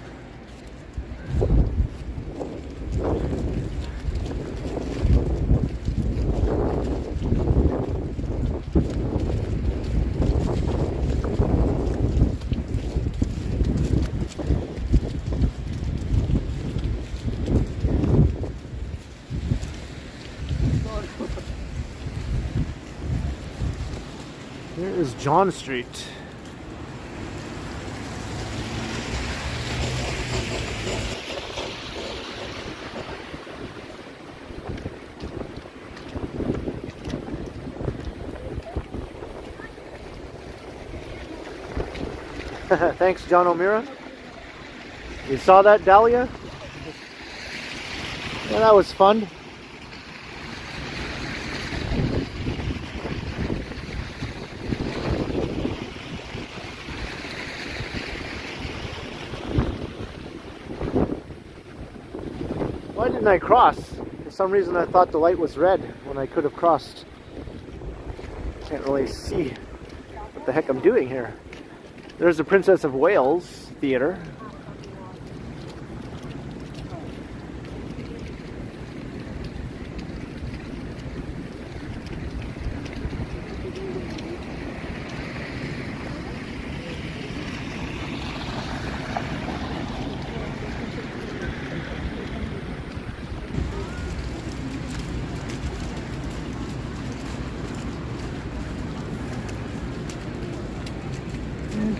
Here is John Street. Thanks, John O'Meara. You saw that, Dahlia? Yeah, that was fun. Why didn't I cross? For some reason I thought the light was red when I could have crossed. Can't really see what the heck I'm doing here. There's the Princess of Wales Theatre.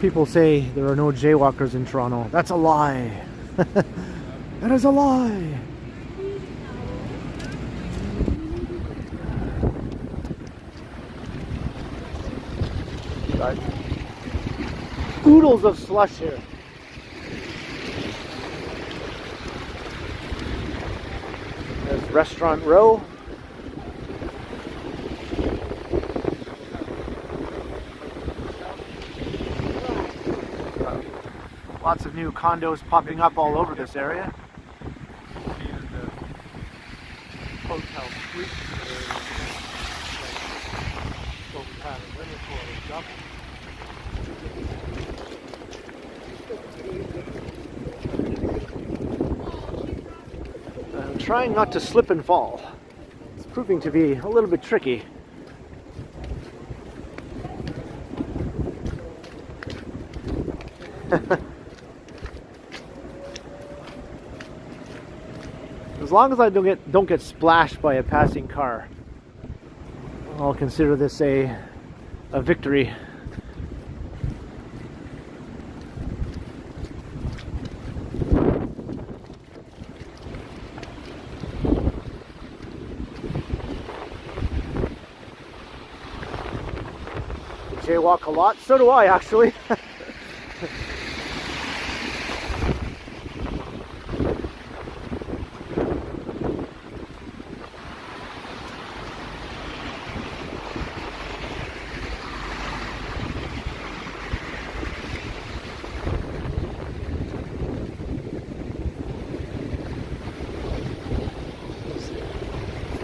People say there are no jaywalkers in Toronto. That's a lie. That is a lie. Got oodles of slush here. There's Restaurant Row. Lots of new condos popping up all over this area. I'm trying not to slip and fall. It's proving to be a little bit tricky. As long as I don't get splashed by a passing car, I'll consider this a victory. I jaywalk a lot, so do I actually.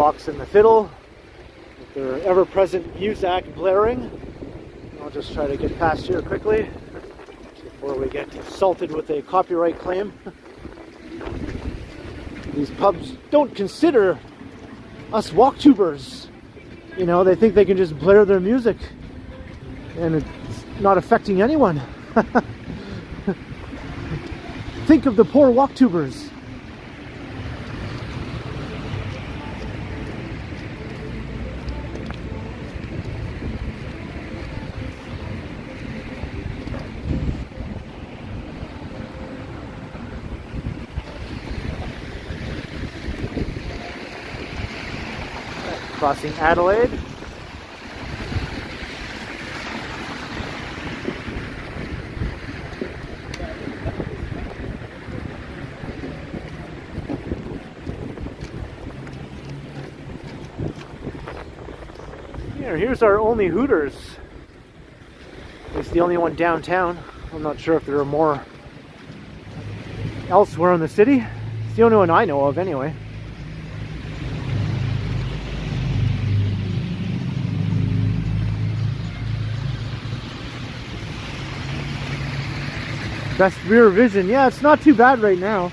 Fox and the Fiddle with their ever-present music blaring. I'll just try to get past here quickly before we get assaulted with a copyright claim. These pubs don't consider us walktubers. You know, they think they can just blare their music and it's not affecting anyone. Think of the poor walktubers. Crossing Adelaide. Here's our only Hooters. It's the only one downtown. I'm not sure if there are more elsewhere in the city. It's the only one I know of anyway. Best rear vision. Yeah, it's not too bad right now.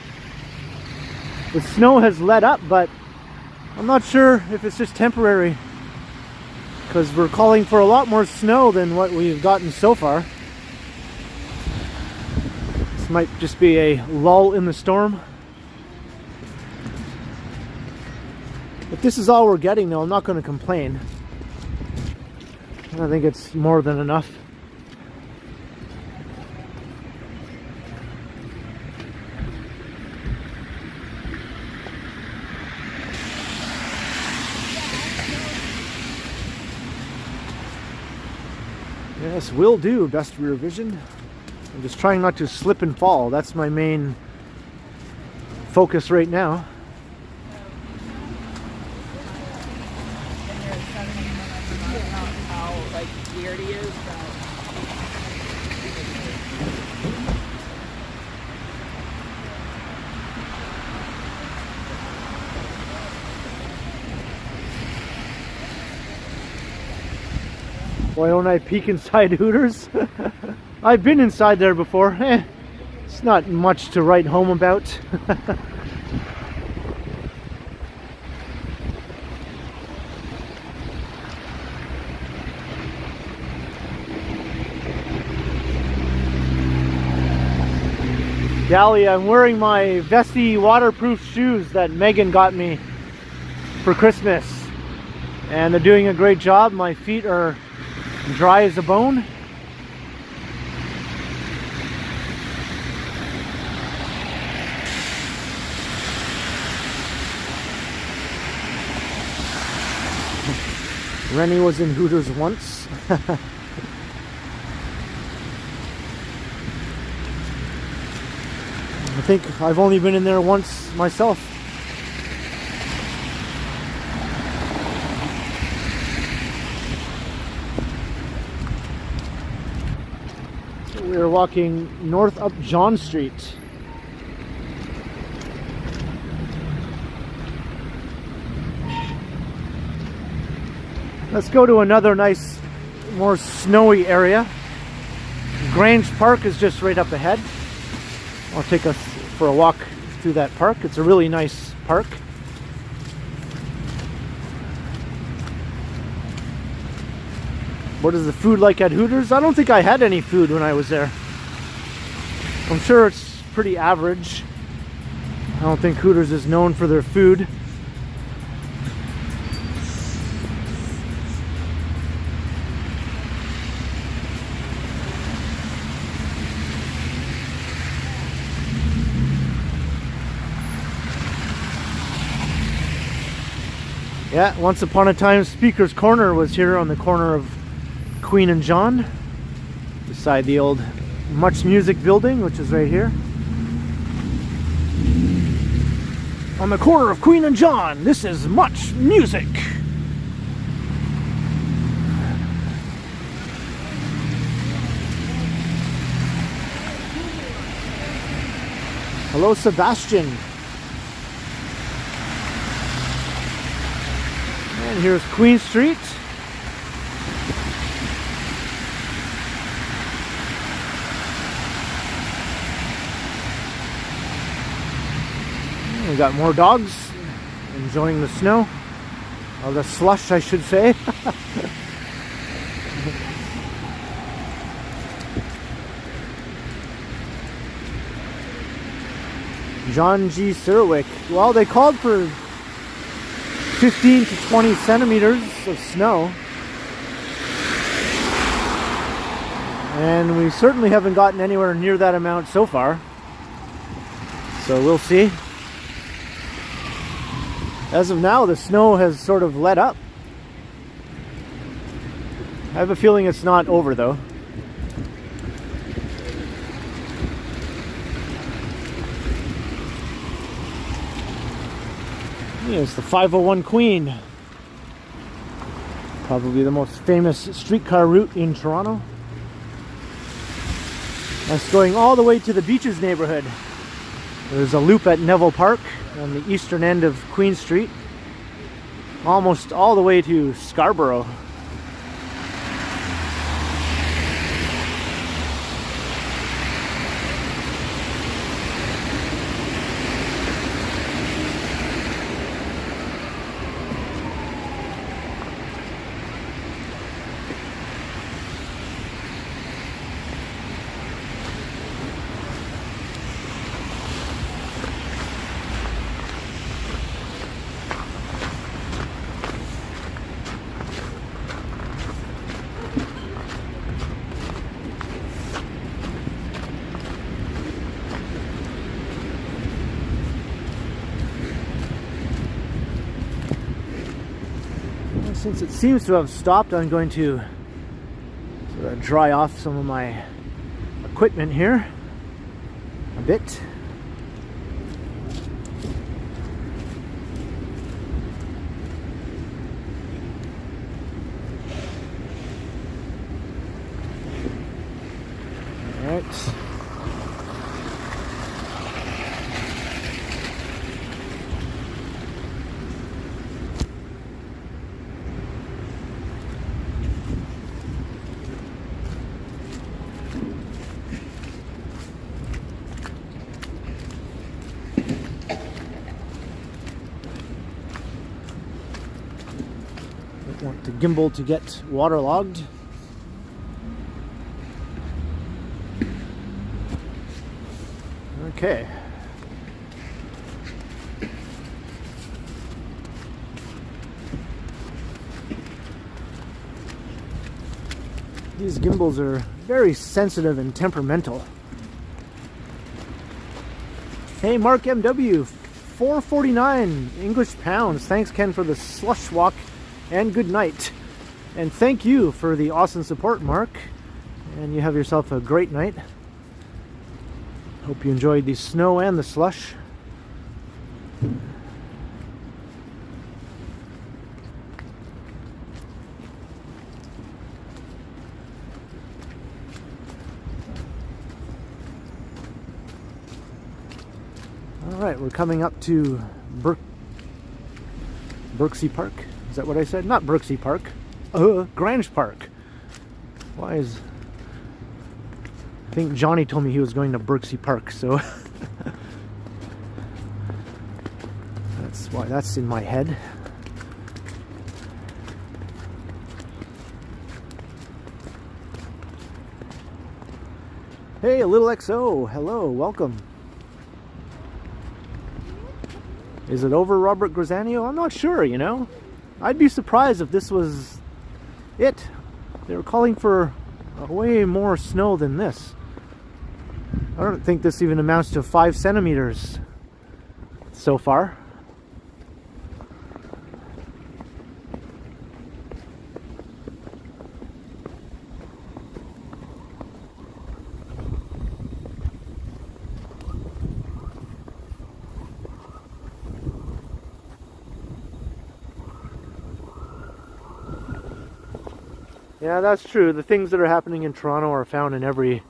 The snow has let up, but I'm not sure if it's just temporary, because we're calling for a lot more snow than what we've gotten so far. This might just be a lull in the storm. If this is all we're getting, though, I'm not going to complain. I think it's more than enough. Yes, will do. Best rear vision. I'm just trying not to slip and fall. That's my main focus right now.
How like weird he is.
Why don't I peek inside Hooters? I've been inside there before. It's not much to write home about. Gally, I'm wearing my Vessi waterproof shoes that Megan got me for Christmas. And they're doing a great job. My feet are dry as a bone. Rennie was in Hooters once. I think I've only been in there once myself. So we are walking north up John Street. Let's go to another nice, more snowy area. Grange Park is just right up ahead. I'll take us for a walk through that park. It's a really nice park. What is the food like at Hooters? I don't think I had any food when I was there. I'm sure it's pretty average. I don't think Hooters is known for their food. Yeah, once upon a time, Speaker's Corner was here on the corner of Queen and John, beside the old Much Music building, which is right here. On the corner of Queen and John, this is Much Music. Hello, Sebastian. And here's Queen Street. We got more dogs enjoying the snow, or the slush, I should say. John G. Serwick. Well, they called for 15 to 20 centimeters of snow, and we certainly haven't gotten anywhere near that amount so far, so we'll see. As of now, the snow has sort of let up. I have a feeling it's not over though. It's the 501 Queen. Probably the most famous streetcar route in Toronto. That's going all the way to the Beaches neighborhood. There's a loop at Neville Park on the eastern end of Queen Street. Almost all the way to Scarborough. Since it seems to have stopped, I'm going to sort of dry off some of my equipment here a bit. All right. Don't want the gimbal to get waterlogged. Okay. These gimbals are very sensitive and temperamental. Hey, Mark MW, 449 English pounds. Thanks, Ken, for the slush walk and good night. And thank you for the awesome support, Mark. And you have yourself a great night. Hope you enjoyed the snow and the slush. All right, we're coming up to Birksea Park. Is that what I said? Not Birksea Park. Grange Park. Why is... I think Johnny told me he was going to Birksea Park, so... that's why that's in my head. Hey, Little XO. Hello, welcome. Is it over, Robert Grisano? I'm not sure, you know. I'd be surprised if this was it. They were calling for way more snow than this. I don't think this even amounts to 5 centimeters so far. Yeah, that's true. The things that are happening in Toronto are found in every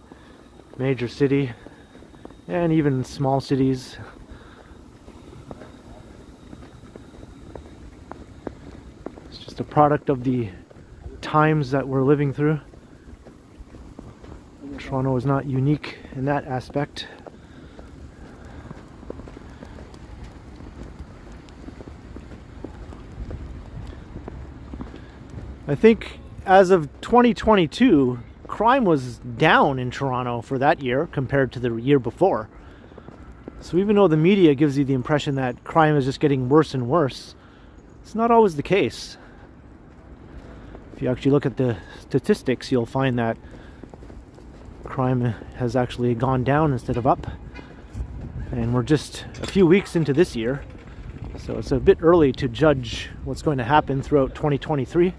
major city and even small cities. It's just a product of the times that we're living through. Toronto is not unique in that aspect. I think as of 2022, crime was down in Toronto for that year compared to the year before. So even though the media gives you the impression that crime is just getting worse and worse, it's not always the case. If you actually look at the statistics, you'll find that crime has actually gone down instead of up. And we're just a few weeks into this year, so it's a bit early to judge what's going to happen throughout 2023.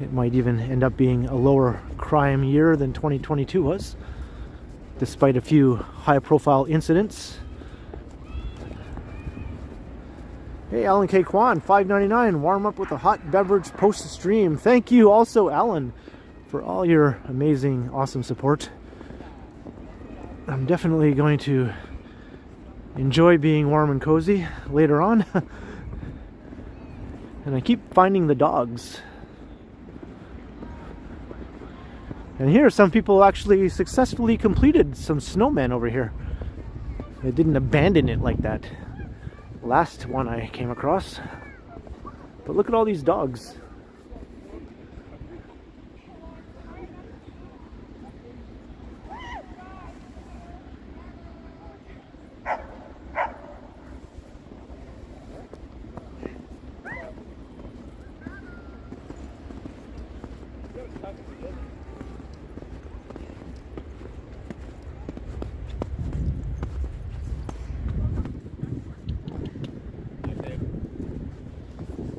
It might even end up being a lower crime year than 2022 was, despite a few high-profile incidents. Hey, Alan K. Kwan, $5.99. Warm up with a hot beverage post-stream. Thank you also, Alan, for all your amazing, awesome support. I'm definitely going to enjoy being warm and cozy later on. And I keep finding the dogs. And here, some people actually successfully completed some snowmen over here. They didn't abandon it like that last one I came across. But look at all these dogs.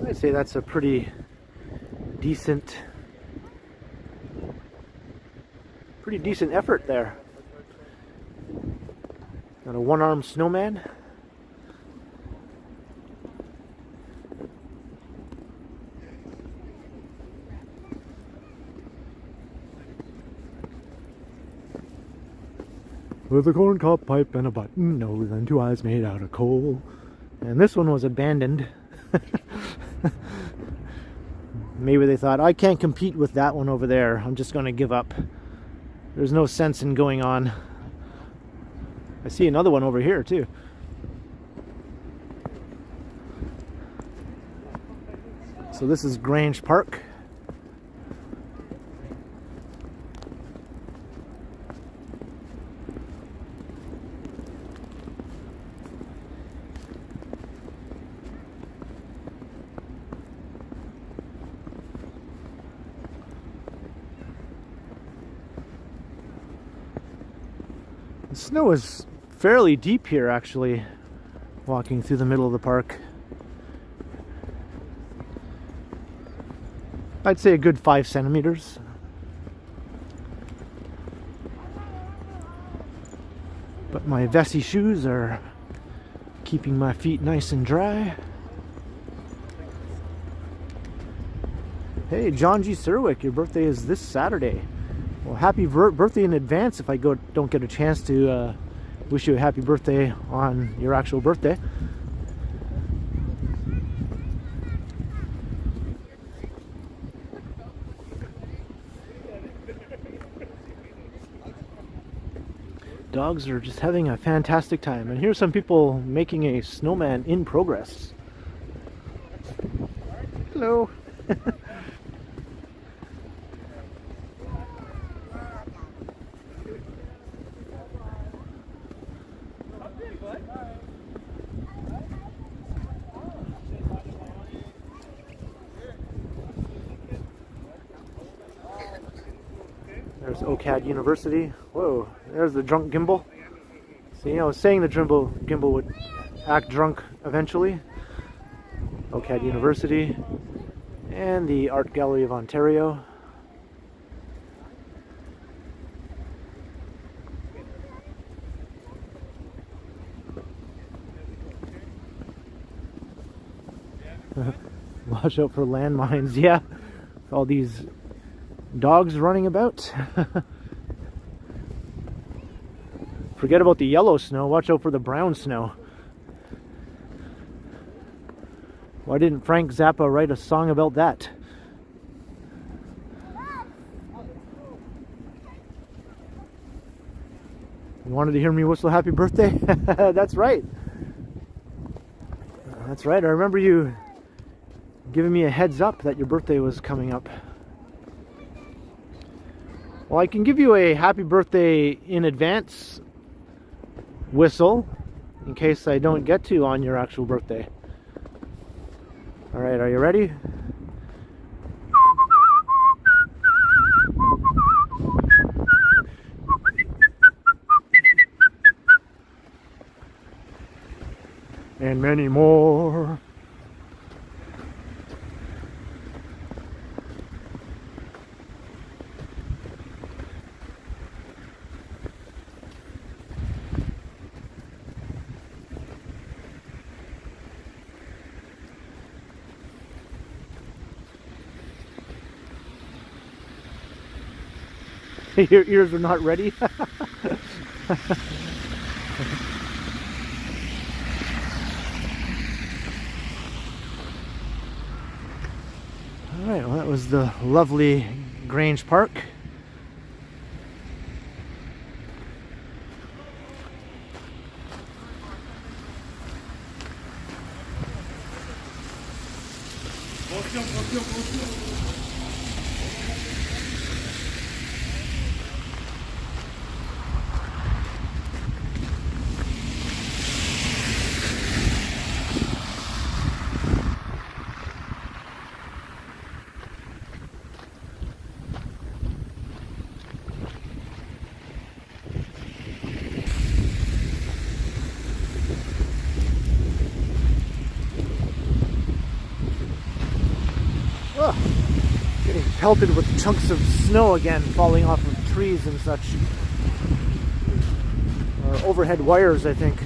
I'd say that's a pretty decent pretty decent effort there. Got a one-armed snowman. With a corncob pipe and a button nose and 2 eyes made out of coal. And this one was abandoned. Maybe they thought, I can't compete with that one over there. I'm just going to give up. There's no sense in going on. I see another one over here too. So this is Grange Park. The snow is fairly deep here, actually, walking through the middle of the park. I'd say a good 5 centimeters. But my Vessi shoes are keeping my feet nice and dry. Hey, John G. Serwick, your birthday is this Saturday. Well, happy birthday in advance if I don't get a chance to wish you a happy birthday on your actual birthday. Dogs are just having a fantastic time. And here's some people making a snowman in progress. Hello. There's OCAD University. Whoa, there's the drunk gimbal. See, I was saying the gimbal would act drunk eventually. OCAD University and the Art Gallery of Ontario. Watch out for landmines, yeah. All these dogs running about. Forget about the yellow snow, watch out for the brown snow. Why didn't Frank Zappa write a song about that? You wanted to hear me whistle happy birthday? That's right. That's right, I remember you giving me a heads up that your birthday was coming up. Well, I can give you a happy birthday in advance whistle in case I don't get to on your actual birthday. Alright, are you ready? And many more. Your ears are not ready. Alright, well, that was the lovely Grange Park. Getting pelted with chunks of snow again falling off of trees and such. Or overhead wires, I think.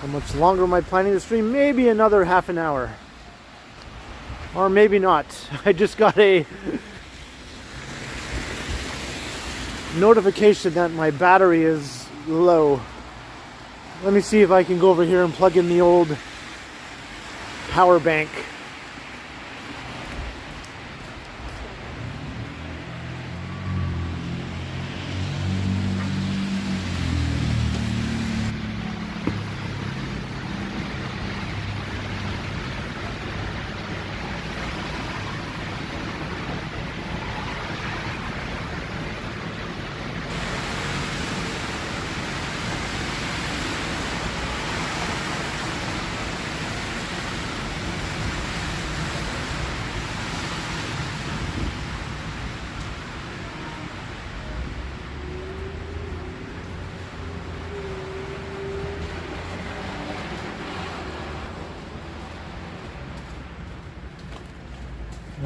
How much longer am I planning to stream? Maybe another half an hour. Or maybe not. I just got a notification that my battery is low. Let me see if I can go over here and plug in the old power bank.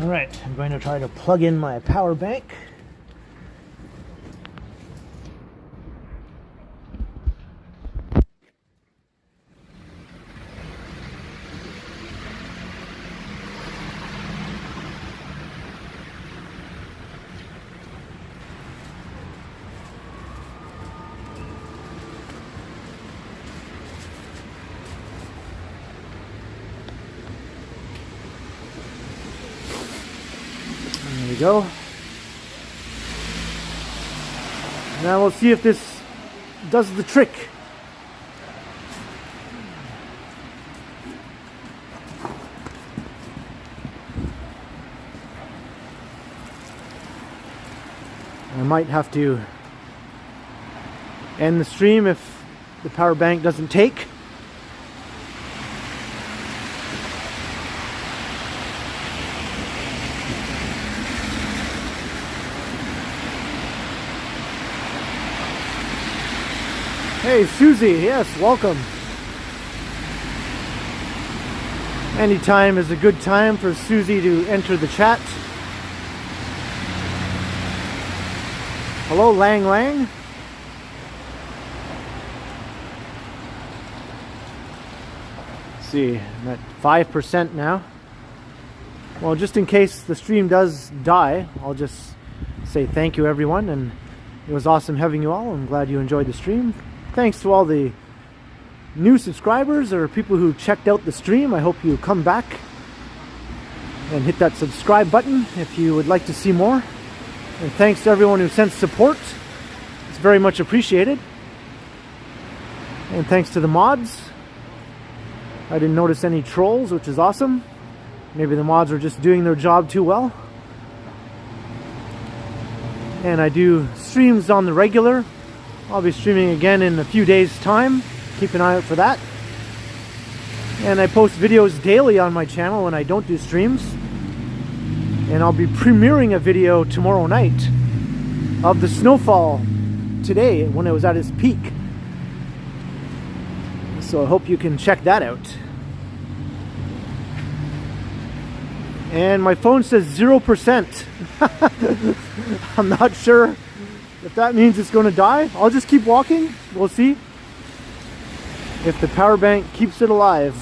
All right, I'm going to try to plug in my power bank. There we go. Now we'll see if this does the trick. I might have to end the stream if the power bank doesn't take. Hey Susie, yes, welcome. Anytime is a good time for Susie to enter the chat. Hello, Lang Lang. Let's see, I'm at 5% now. Well, just in case the stream does die, I'll just say thank you everyone, and it was awesome having you all. I'm glad you enjoyed the stream. Thanks to all the new subscribers or people who checked out the stream. I hope you come back and hit that subscribe button if you would like to see more. And thanks to everyone who sent support. It's very much appreciated. And thanks to the mods. I didn't notice any trolls, which is awesome. Maybe the mods are just doing their job too well. And I do streams on the regular. I'll be streaming again in a few days' time. Keep an eye out for that. And I post videos daily on my channel when I don't do streams. And I'll be premiering a video tomorrow night of the snowfall today when it was at its peak. So I hope you can check that out. And my phone says 0%. I'm not sure if that means it's going to die. I'll just keep walking. We'll see if the power bank keeps it alive.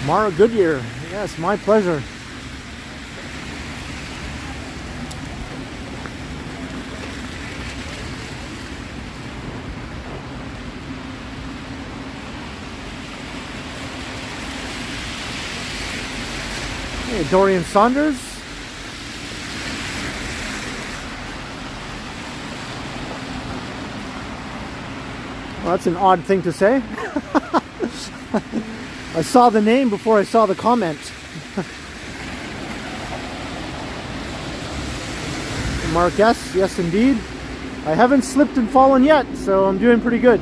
Mara Goodyear. Yes, my pleasure. Hey, Dorian Saunders. Well, that's an odd thing to say. I saw the name before I saw the comment. Mark S, yes indeed. I haven't slipped and fallen yet, so I'm doing pretty good.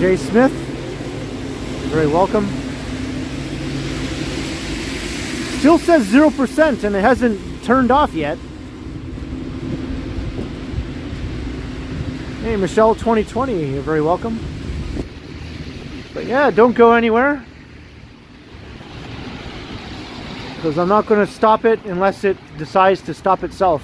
Jay Smith, you're very welcome. Still says 0% and it hasn't turned off yet. Hey, Michelle 2020, you're very welcome. But yeah, don't go anywhere, because I'm not going to stop it unless it decides to stop itself.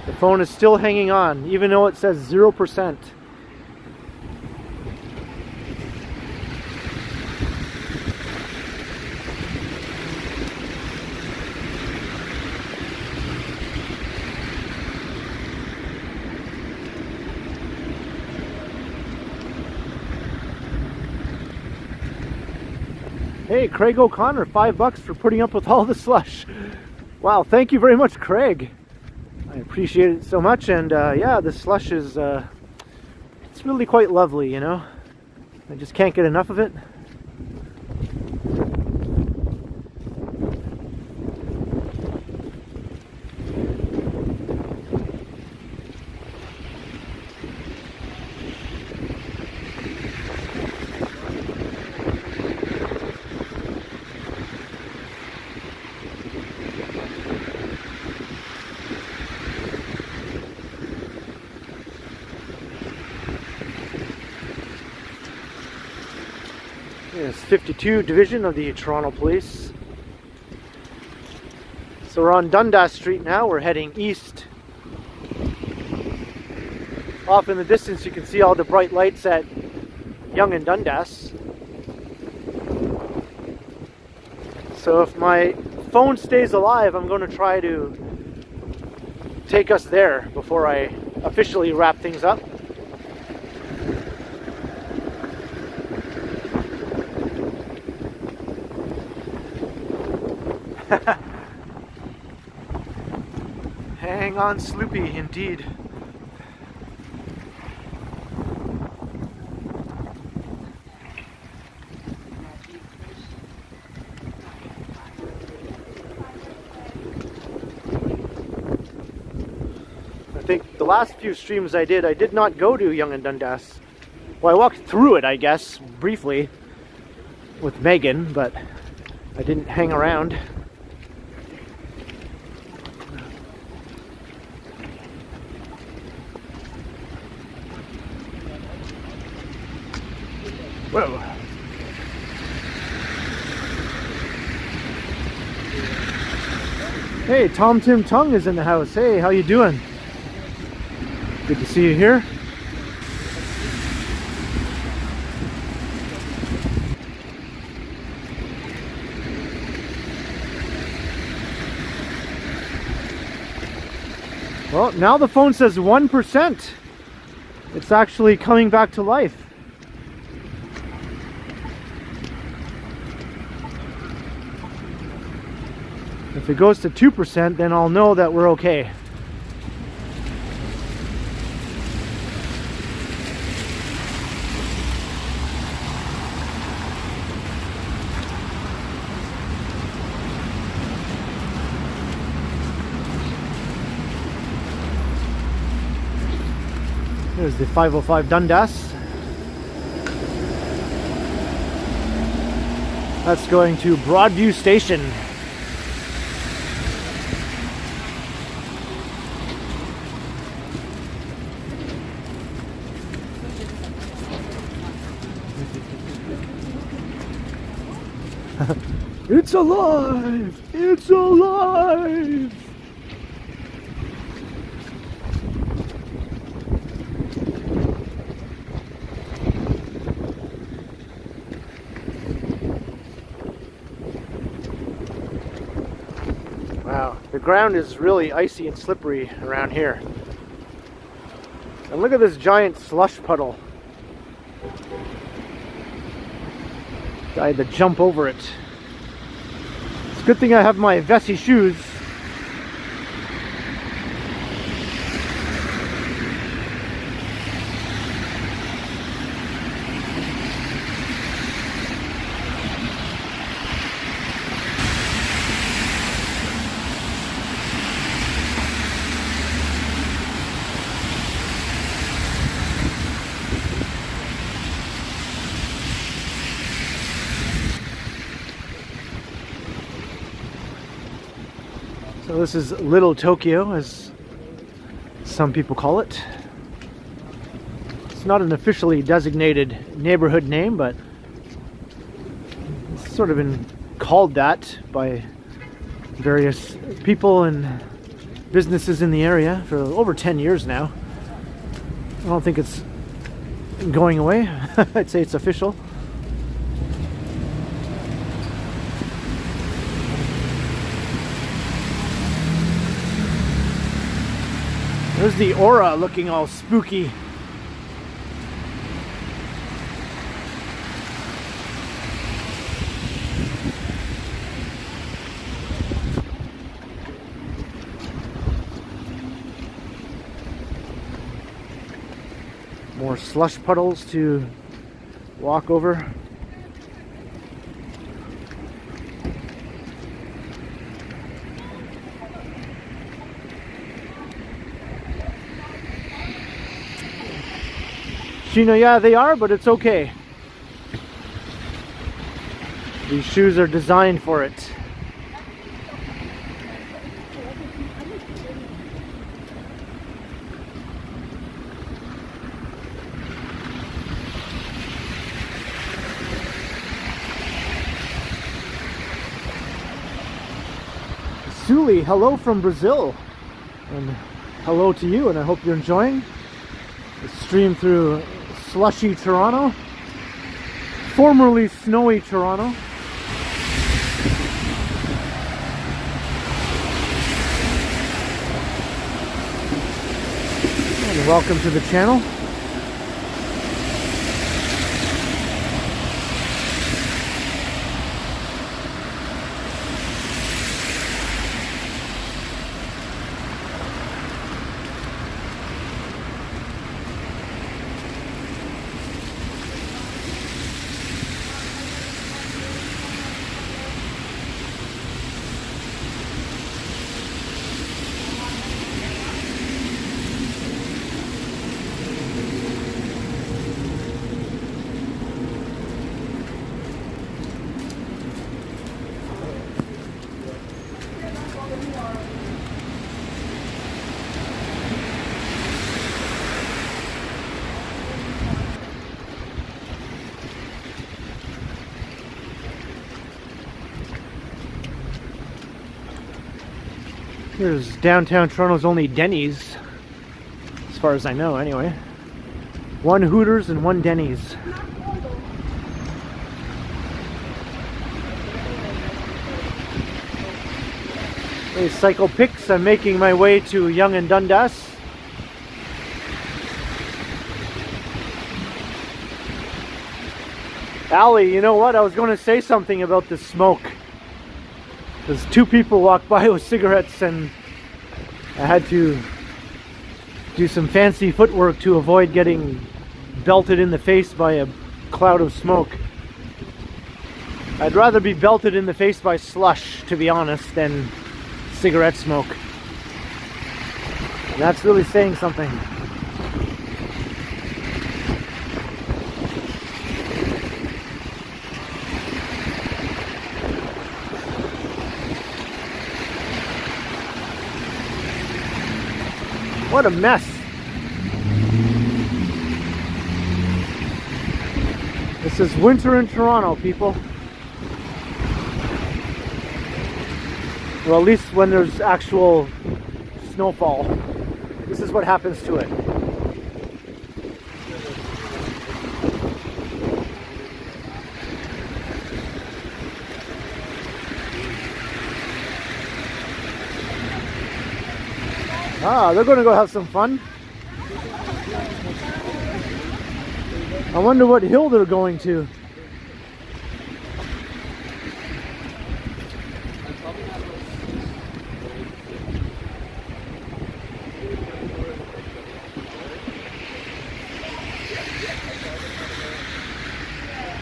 The phone is still hanging on, even though it says 0%. Hey, Craig O'Connor, $5 for putting up with all the slush. Wow, thank you very much, Craig. I appreciate it so much. And yeah, the slush is it's really quite lovely, you know. I just can't get enough of it. Yes, 52 Division of the Toronto Police. So we're on Dundas Street now. We're heading east. Off in the distance you can see all the bright lights at Yonge and Dundas. So if my phone stays alive, I'm going to try to take us there before I officially wrap things up. Hang on, Sloopy, indeed. I think the last few streams I did not go to Yonge and Dundas. Well, I walked through it, I guess, briefly with Megan, but I didn't hang around. Whoa. Hey, Tom Tim Tung is in the house. Hey, how you doing? Good to see you here. Well, now the phone says 1%. It's actually coming back to life. If it goes to 2%, then I'll know that we're okay. There's the 505 Dundas. That's going to Broadview Station. It's alive! It's alive! Wow, the ground is really icy and slippery around here. And look at this giant slush puddle. I had to jump over it. It's a good thing I have my Vessi shoes. So this is Little Tokyo, as some people call it. It's not an officially designated neighborhood name, but it's sort of been called that by various people and businesses in the area for over 10 years now. I don't think it's going away. I'd say it's official. There's the aura looking all spooky. More slush puddles to walk over. Shino, yeah, they are, but it's okay. These shoes are designed for it. Suli, hello from Brazil. And hello to you, and I hope you're enjoying the stream through slushy Toronto, formerly snowy Toronto. And welcome to the channel. Here's downtown Toronto's only Denny's, as far as I know anyway. One Hooters and one Denny's. Hey, cycle pics. I'm making my way to Yonge and Dundas. Allie, you know what? I was going to say something about the smoke. Because two people walked by with cigarettes and I had to do some fancy footwork to avoid getting belted in the face by a cloud of smoke. I'd rather be belted in the face by slush, to be honest, than cigarette smoke. And that's really saying something. What a mess. This is winter in Toronto, people. Well, at least when there's actual snowfall. This is what happens to it. Ah, they're going to go have some fun. I wonder what hill they're going to.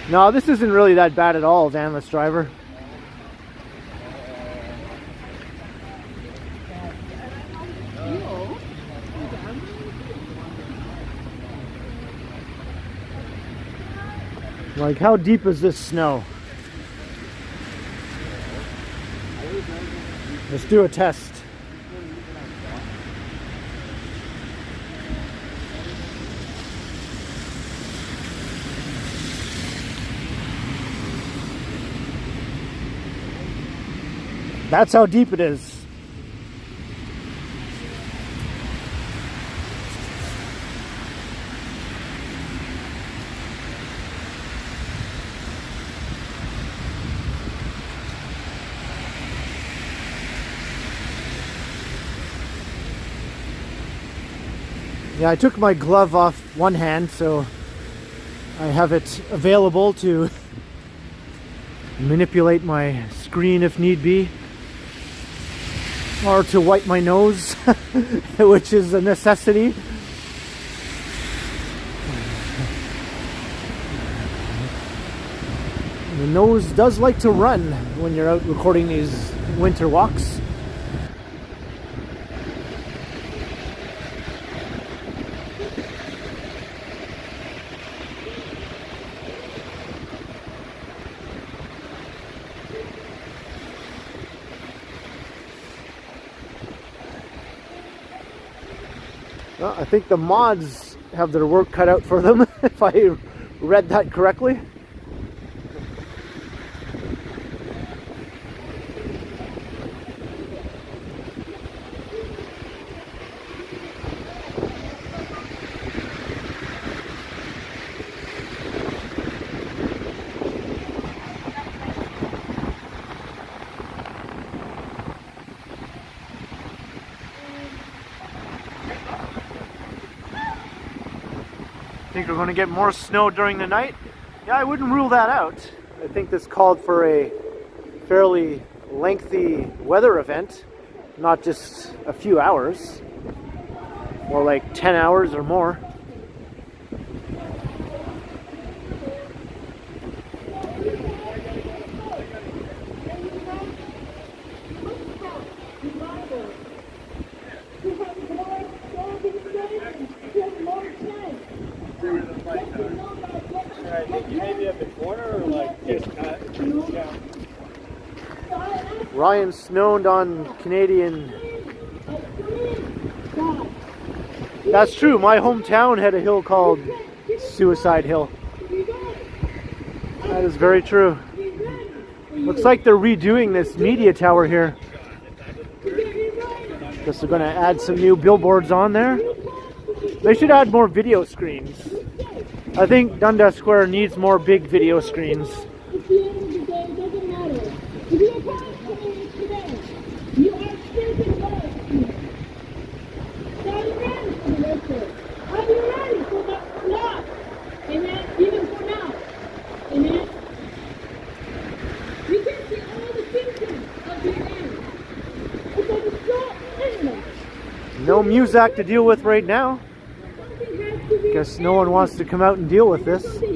No, this isn't really that bad at all, vanless driver. Like, how deep is this snow? Let's do a test. That's how deep it is. Yeah, I took my glove off one hand, so I have it available to manipulate my screen if need be, or to wipe my nose, which is a necessity. The nose does like to run when you're out recording these winter walks. Well, I think the mods have their work cut out for them, if I read that correctly. Think we're going to get more snow during the night? Yeah, I wouldn't rule that out. I think this called for a fairly lengthy weather event, not just a few hours, more like 10 hours or more.
I think you maybe at the corner or like just down.
Ryan snowed on Canadian. That's true, my hometown had a hill called Suicide Hill. That is very true. Looks like they're redoing this media tower here. Guess they're going to add some new billboards on there. They should add more video screens. I think Dundas Square needs more big video screens. No Muzak to deal with right now. Guess no one wants to come out and deal with this.
It's not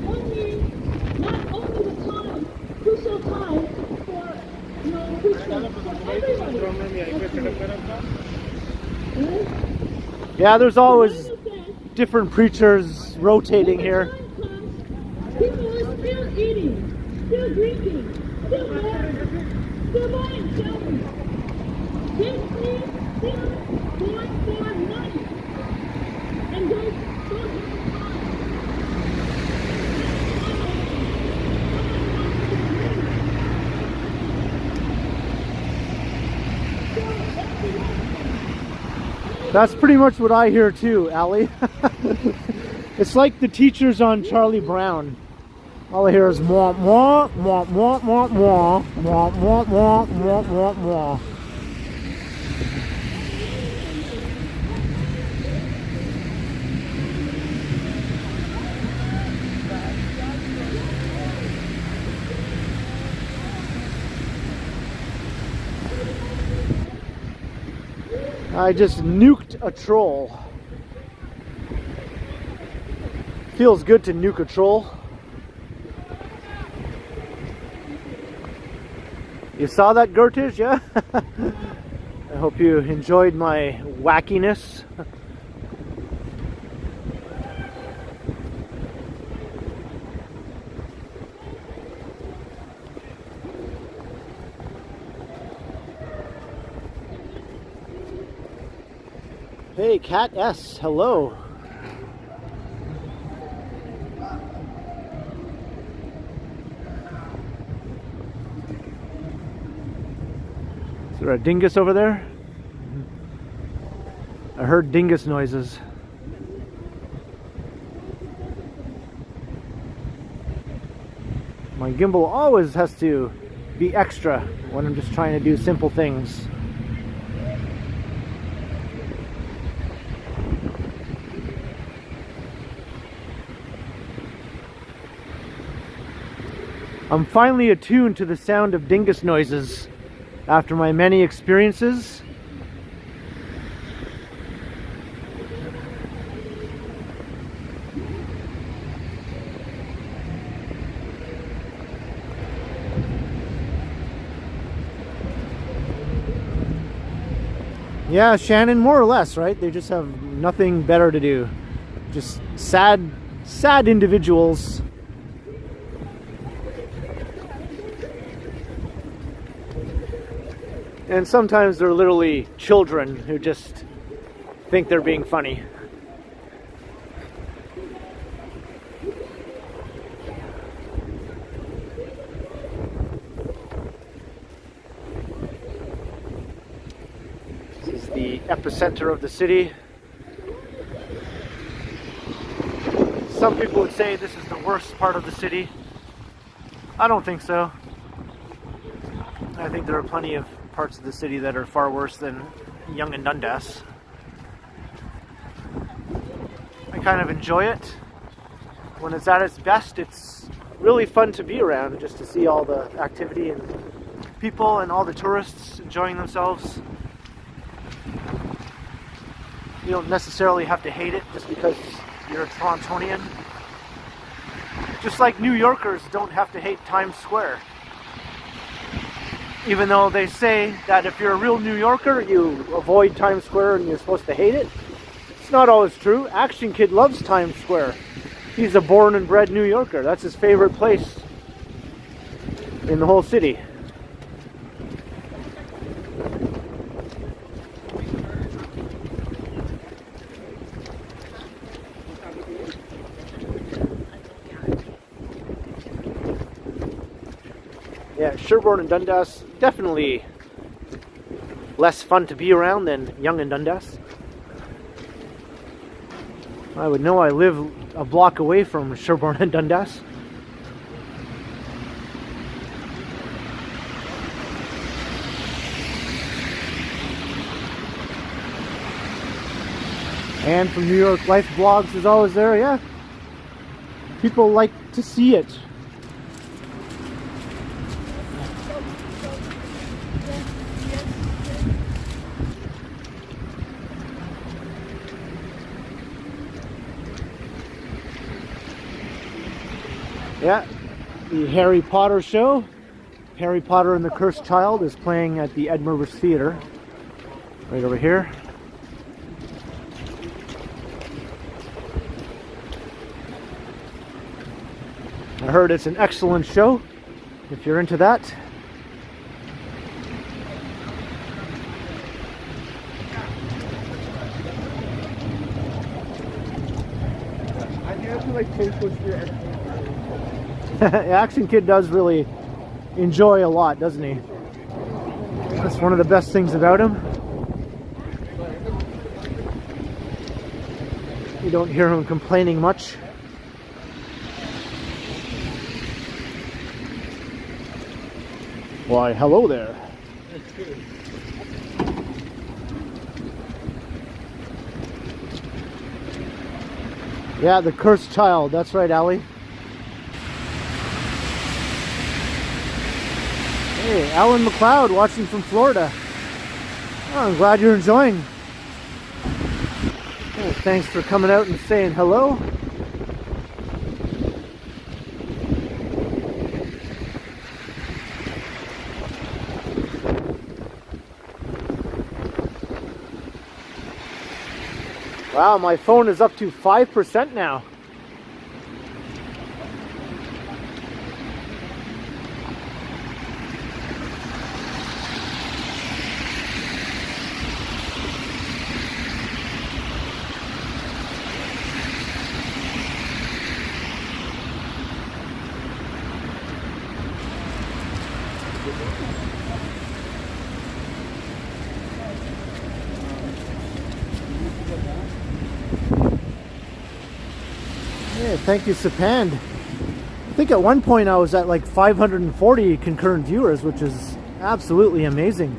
only the time, crucial time for everybody.
Yeah, there's always different preachers rotating here.
People are still eating, still drinking, still buying, selling. This means still going for money. And those still have
That's pretty much what I hear too, Allie. It's like the teachers on Charlie Brown. All I hear is mwah, mwah, mwah, mwah, mwah, mwah, mwah, mwah, mwah, mwah, mwah, mwah. I just nuked a troll. Feels good to nuke a troll. You saw that, Gertish, yeah? I hope you enjoyed my wackiness. Hey, Cat S, hello. there a dingus over there? I heard dingus noises. My gimbal always has to be extra when I'm just trying to do simple things. I'm finally attuned to the sound of dingus noises after my many experiences. Yeah, Shannon, more or less, right? They just have nothing better to do. Just sad individuals. And sometimes they're literally children who just think they're being funny. This is the epicenter of the city. Some people would say this is the worst part of the city. I don't think so. I think there are plenty of parts of the city that are far worse than Yonge and Dundas. I kind of enjoy it. When it's at its best, it's really fun to be around, just to see all the activity and people and all the tourists enjoying themselves. You don't necessarily have to hate it just because you're a Torontonian. Just like New Yorkers don't have to hate Times Square. Even though they say that if you're a real New Yorker, you avoid Times Square and you're supposed to hate it. It's not always true. Action Kid loves Times Square. He's a born and bred New Yorker. That's his favorite place in the whole city. Yeah, Sherbourne and Dundas, definitely less fun to be around than Yonge and Dundas. I would know I live a block away from Sherbourne and Dundas. And from New York Life Blogs is always there, yeah. People like to see it. Yeah, the Harry Potter show, Harry Potter and the Cursed Child, is playing at the Edinburgh Theatre, right over here. I heard it's an excellent show, if you're into that.
I have to like take what's your
Action Kid does really enjoy a lot, doesn't he? That's one of the best things about him. You don't hear him complaining much. Why, hello there. Yeah, the Cursed Child. That's right, Allie. Hey, Alan McLeod watching from Florida. Oh, I'm glad you're enjoying. Oh, thanks for coming out and saying hello. Wow, my phone is up to 5% now. thank you, Sapand. I think at one point I was at like 540 concurrent viewers, which is absolutely amazing.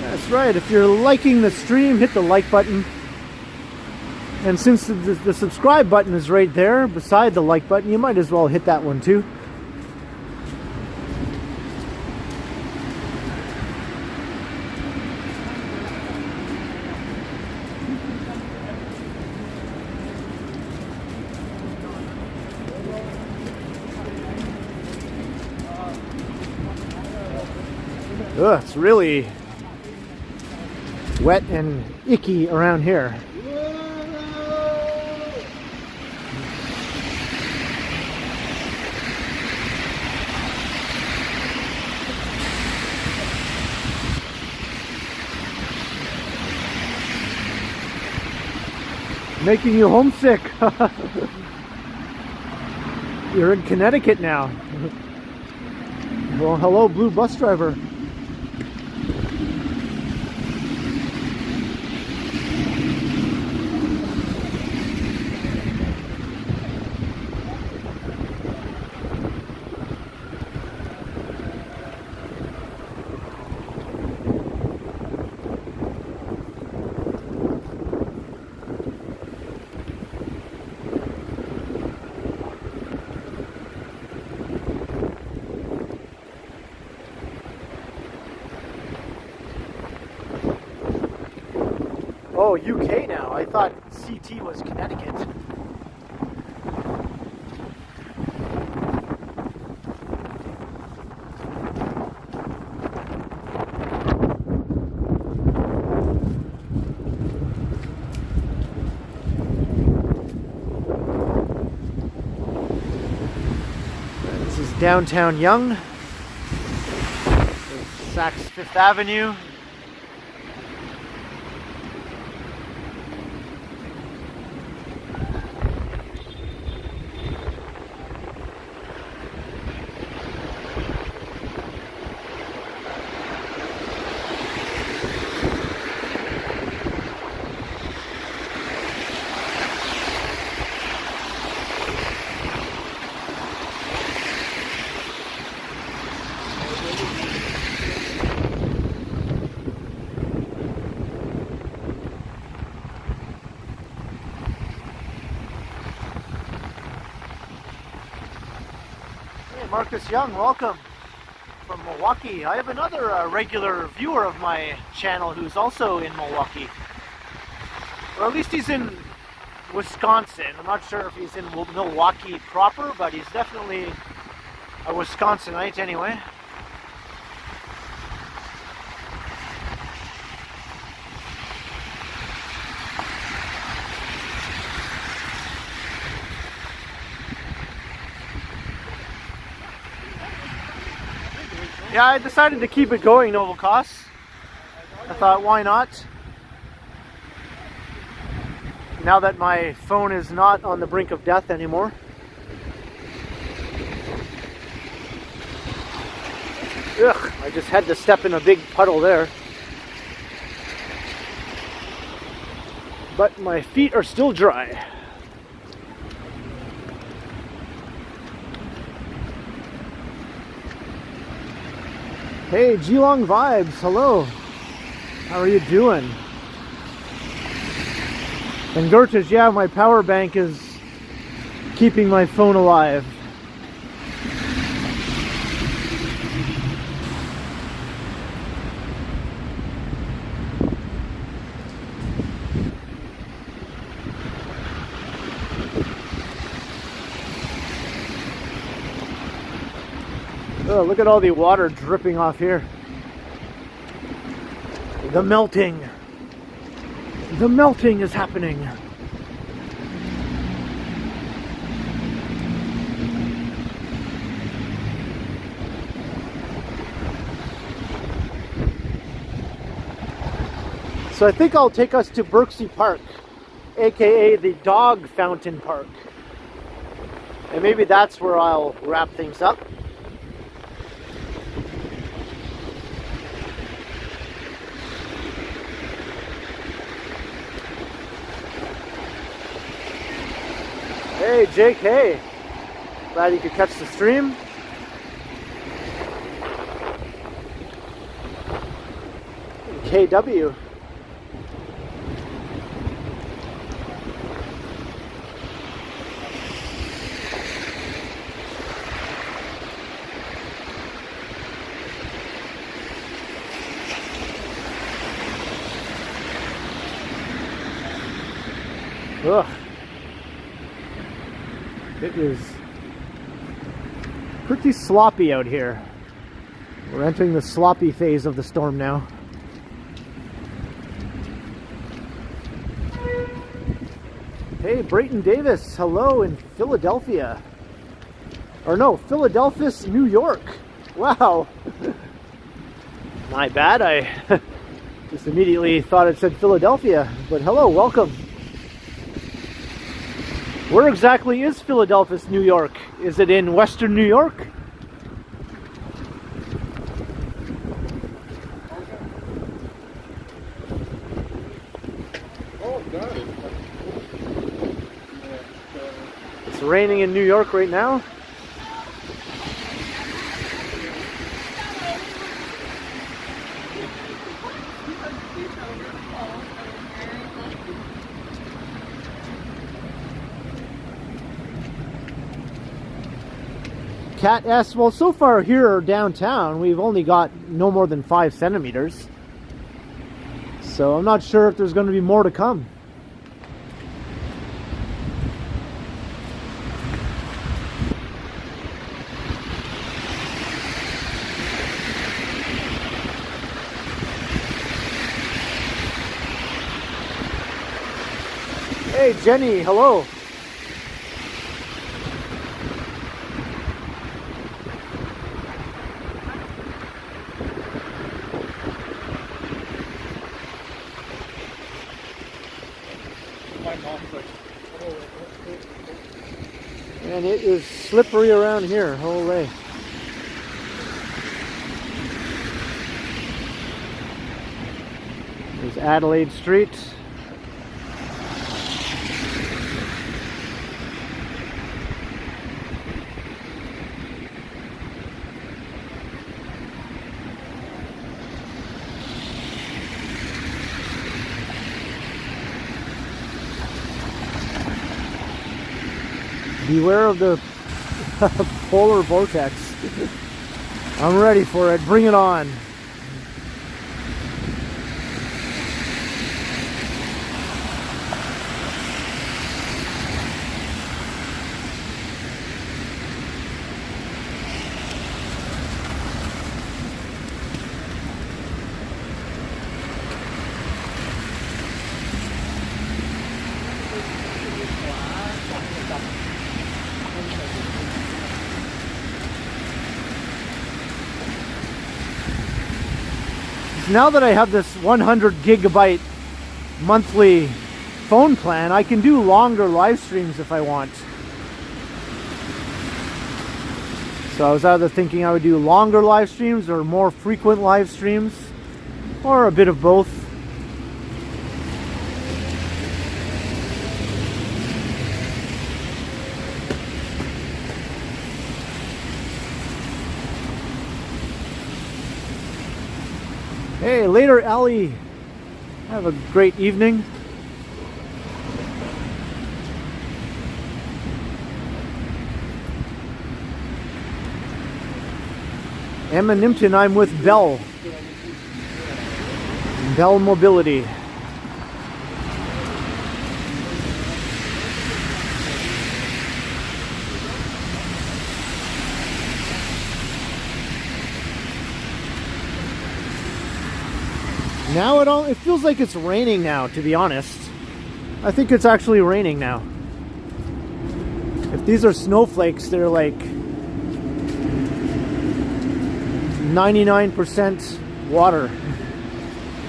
That's right, if you're liking the stream, hit the like button. And since the subscribe button is right there beside the like button, you might as well hit that one too. Ugh, it's really wet and icky around here. Making you homesick. You're in Connecticut now. Well, hello, blue bus driver. Oh, UK now. I thought CT was Connecticut. This is downtown Yonge. Saks Fifth Avenue. Marcus Young, welcome from Milwaukee. I have another regular viewer of my channel who's also in Milwaukee. Or at least he's in Wisconsin. I'm not sure if he's in Milwaukee proper, but he's definitely a Wisconsinite anyway. Yeah, I decided to keep it going, Novokos. I thought, why not? Now that my phone is not on the brink of death anymore. Ugh, I just had to step in a big puddle there. But my feet are still dry. Hey, Geelong Vibes, hello. How are you doing? And Gertish, yeah, my power bank is keeping my phone alive. Oh, look at all the water dripping off here. The melting. The melting is happening. So I think I'll take us to Berksey Park, aka the Dog Fountain Park. And maybe that's where I'll wrap things up. Hey, Jake, hey. Glad you could catch the stream. KW. Ugh. It is pretty sloppy out here. We're entering the sloppy phase of the storm now. Hey, Brayton Davis, hello in Philadelphia. Or no, Philadelphia, New York. Wow. My bad, I just immediately thought it said Philadelphia, but hello, welcome. Where exactly is Philadelphia, New York? Is it in Western New York?
Oh, got it.
It's raining in New York right now. Cat S, well, so far here downtown, we've only got no more than 5 centimeters. So I'm not sure if there's going to be more to come. Hey, Jenny, hello. And it is slippery around here, holy. There's Adelaide Street. Beware of the polar vortex. I'm ready for it. Bring it on. Now that I have this 100 gigabyte monthly phone plan, I can do longer live streams if I want. So I was either thinking I would do longer live streams or more frequent live streams, or a bit of both. Hey, later, Ellie. Have a great evening. Emma Nimpton, I'm with Bell. Bell Mobility. Now it feels like it's raining now, to be honest. I think it's actually raining now. If these are snowflakes, they're like 99% water.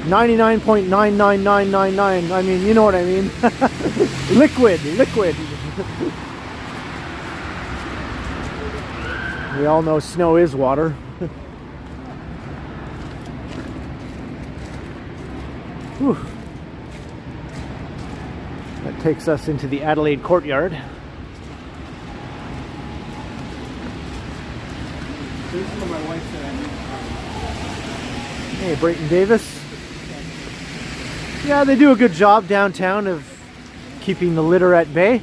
99.99999. I mean, you know what I mean. Liquid. We all know snow is water. Whew. That takes us into the Adelaide courtyard.
This is for my wife that I
Hey, Brayton Davis. Yeah, they do a good job downtown of keeping the litter at bay.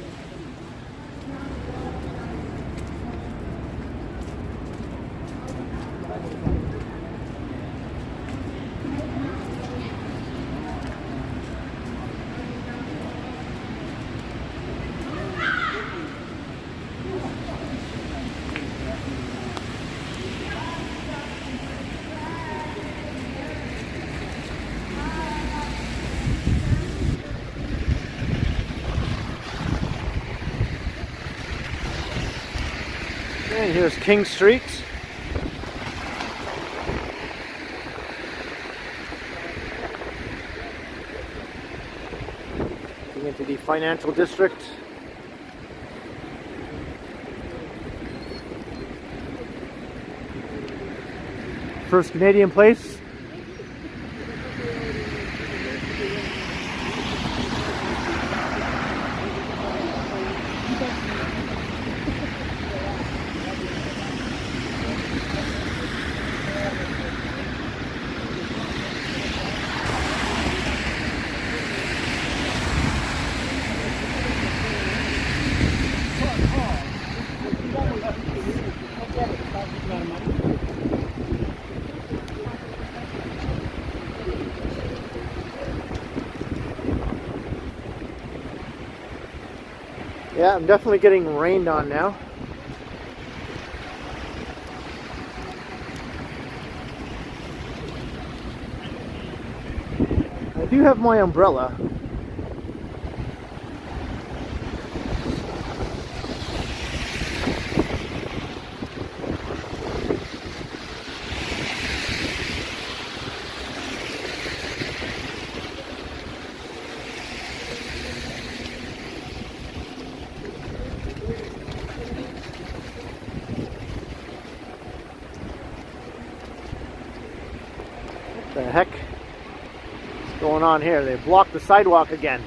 And here's King Street. Getting into the financial district. First Canadian Place. Yeah, I'm definitely getting rained on now. I do have my umbrella. What the heck is going on here? They blocked the sidewalk again.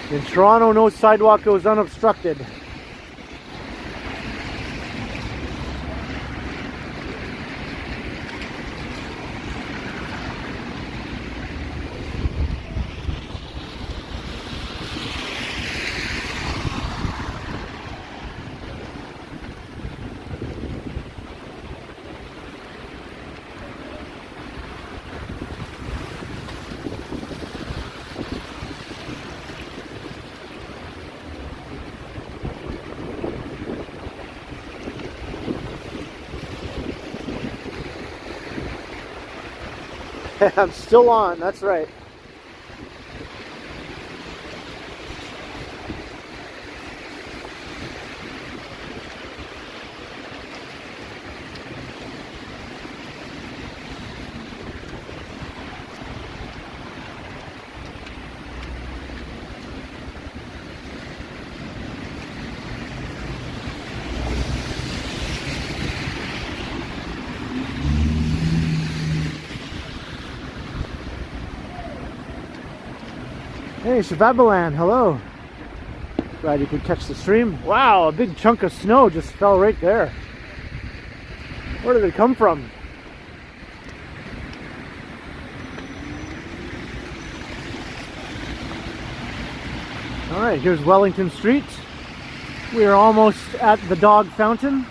In Toronto, no sidewalk goes unobstructed. I'm still on, that's right. Hey, Shavabalan, hello. Glad you could catch the stream. Wow, a big chunk of snow just fell right there. Where did it come from? Alright, here's Wellington Street. We are almost at the dog fountain.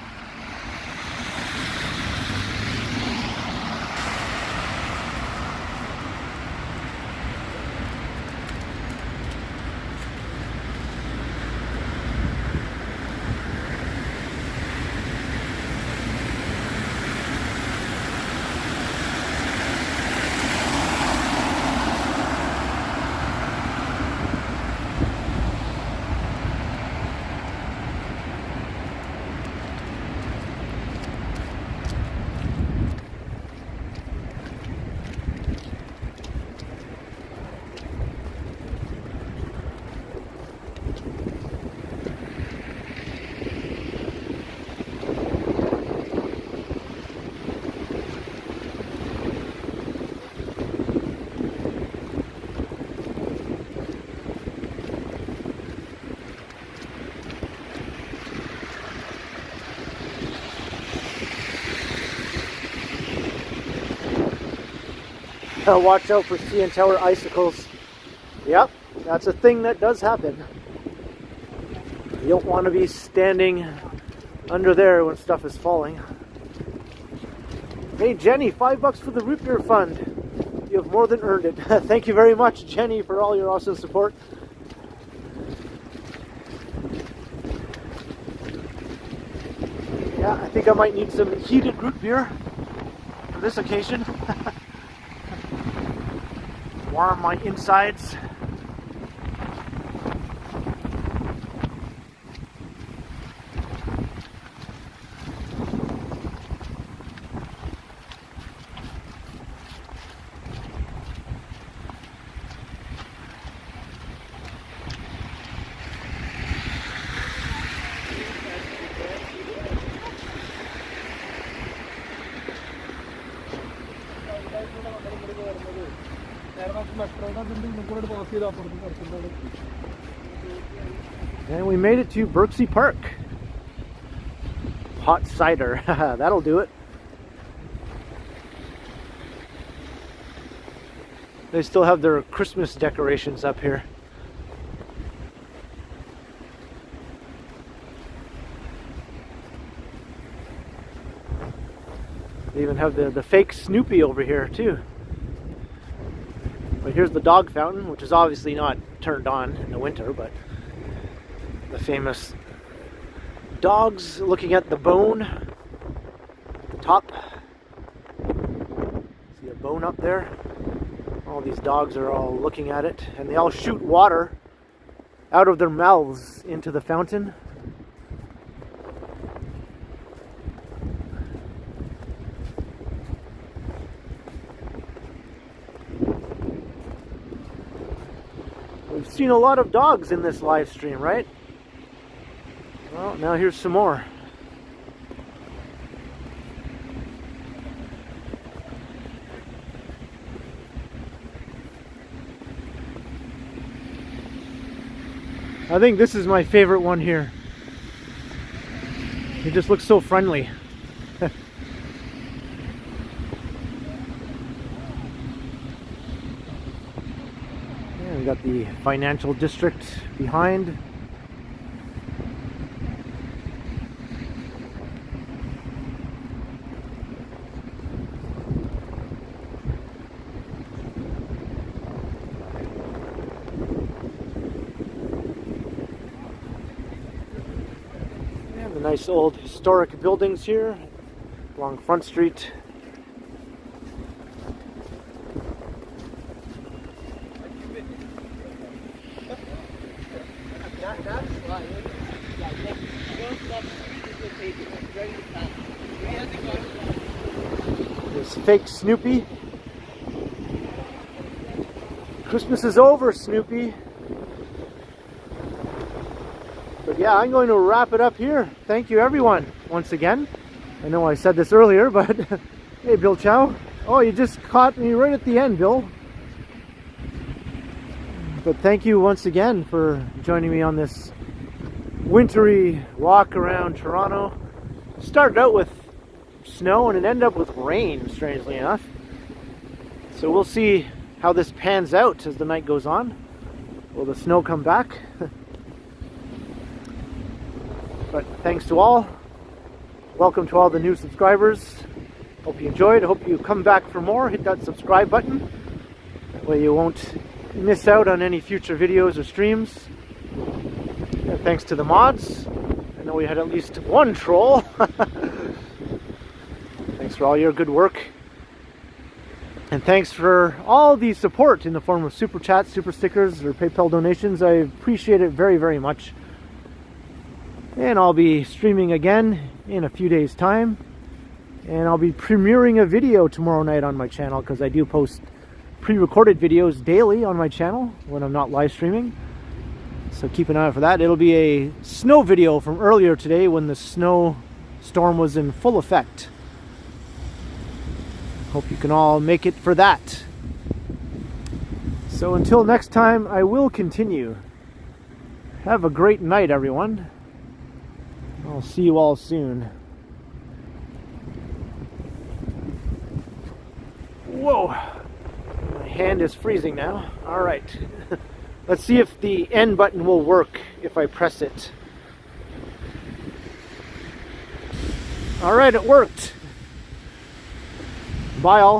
Watch out for CN Tower icicles. Yep, that's a thing that does happen. You don't want to be standing under there when stuff is falling. Hey Jenny, $5 for the root beer fund. You have more than earned it. Thank you very much, Jenny, for all your awesome support. Yeah, I think I might need some heated root beer for this occasion. Warm my insides. And we made it to Birksey Park. Hot cider, that'll do it. They still have their Christmas decorations up here. They even have the fake Snoopy over here too. But here's the dog fountain, which is obviously not turned on in the winter, but the famous dogs looking at the bone at the top. See a bone up there? All these dogs are all looking at it, and they all shoot water out of their mouths into the fountain. We've seen a lot of dogs in this live stream, right? Well, now here's some more. I think this is my favorite one here. He just looks so friendly. We got the financial district behind. And the nice old historic buildings here along Front Street. This fake Snoopy. Christmas is over, Snoopy. But yeah, I'm going to wrap it up here. Thank you everyone once again. I know I said this earlier, but hey Bill Chow. Oh, you just caught me right at the end, Bill. But thank you once again for joining me on this wintry walk around Toronto. Started out with snow and it ended up with rain, strangely enough. So we'll see how this pans out as the night goes on. Will the snow come back? But thanks to all. Welcome to all the new subscribers. Hope you enjoyed. I hope you come back for more. Hit that subscribe button. That way you won't miss out on any future videos or streams. And thanks to the mods. I know we had at least one troll. Thanks for all your good work. And thanks for all the support in the form of super chats, super stickers, or PayPal donations. I appreciate it very, very much. And I'll be streaming again in a few days' time. And I'll be premiering a video tomorrow night on my channel because I do post pre-recorded videos daily on my channel when I'm not live streaming. So keep an eye out for that. It'll be a snow video from earlier today when the snowstorm was in full effect. Hope you can all make it for that. So until next time, I will continue. Have a great night, everyone. I'll see you all soon. Whoa! hand is freezing now. All right. Let's see if the end button will work if I press it. All right, it worked. Bye all.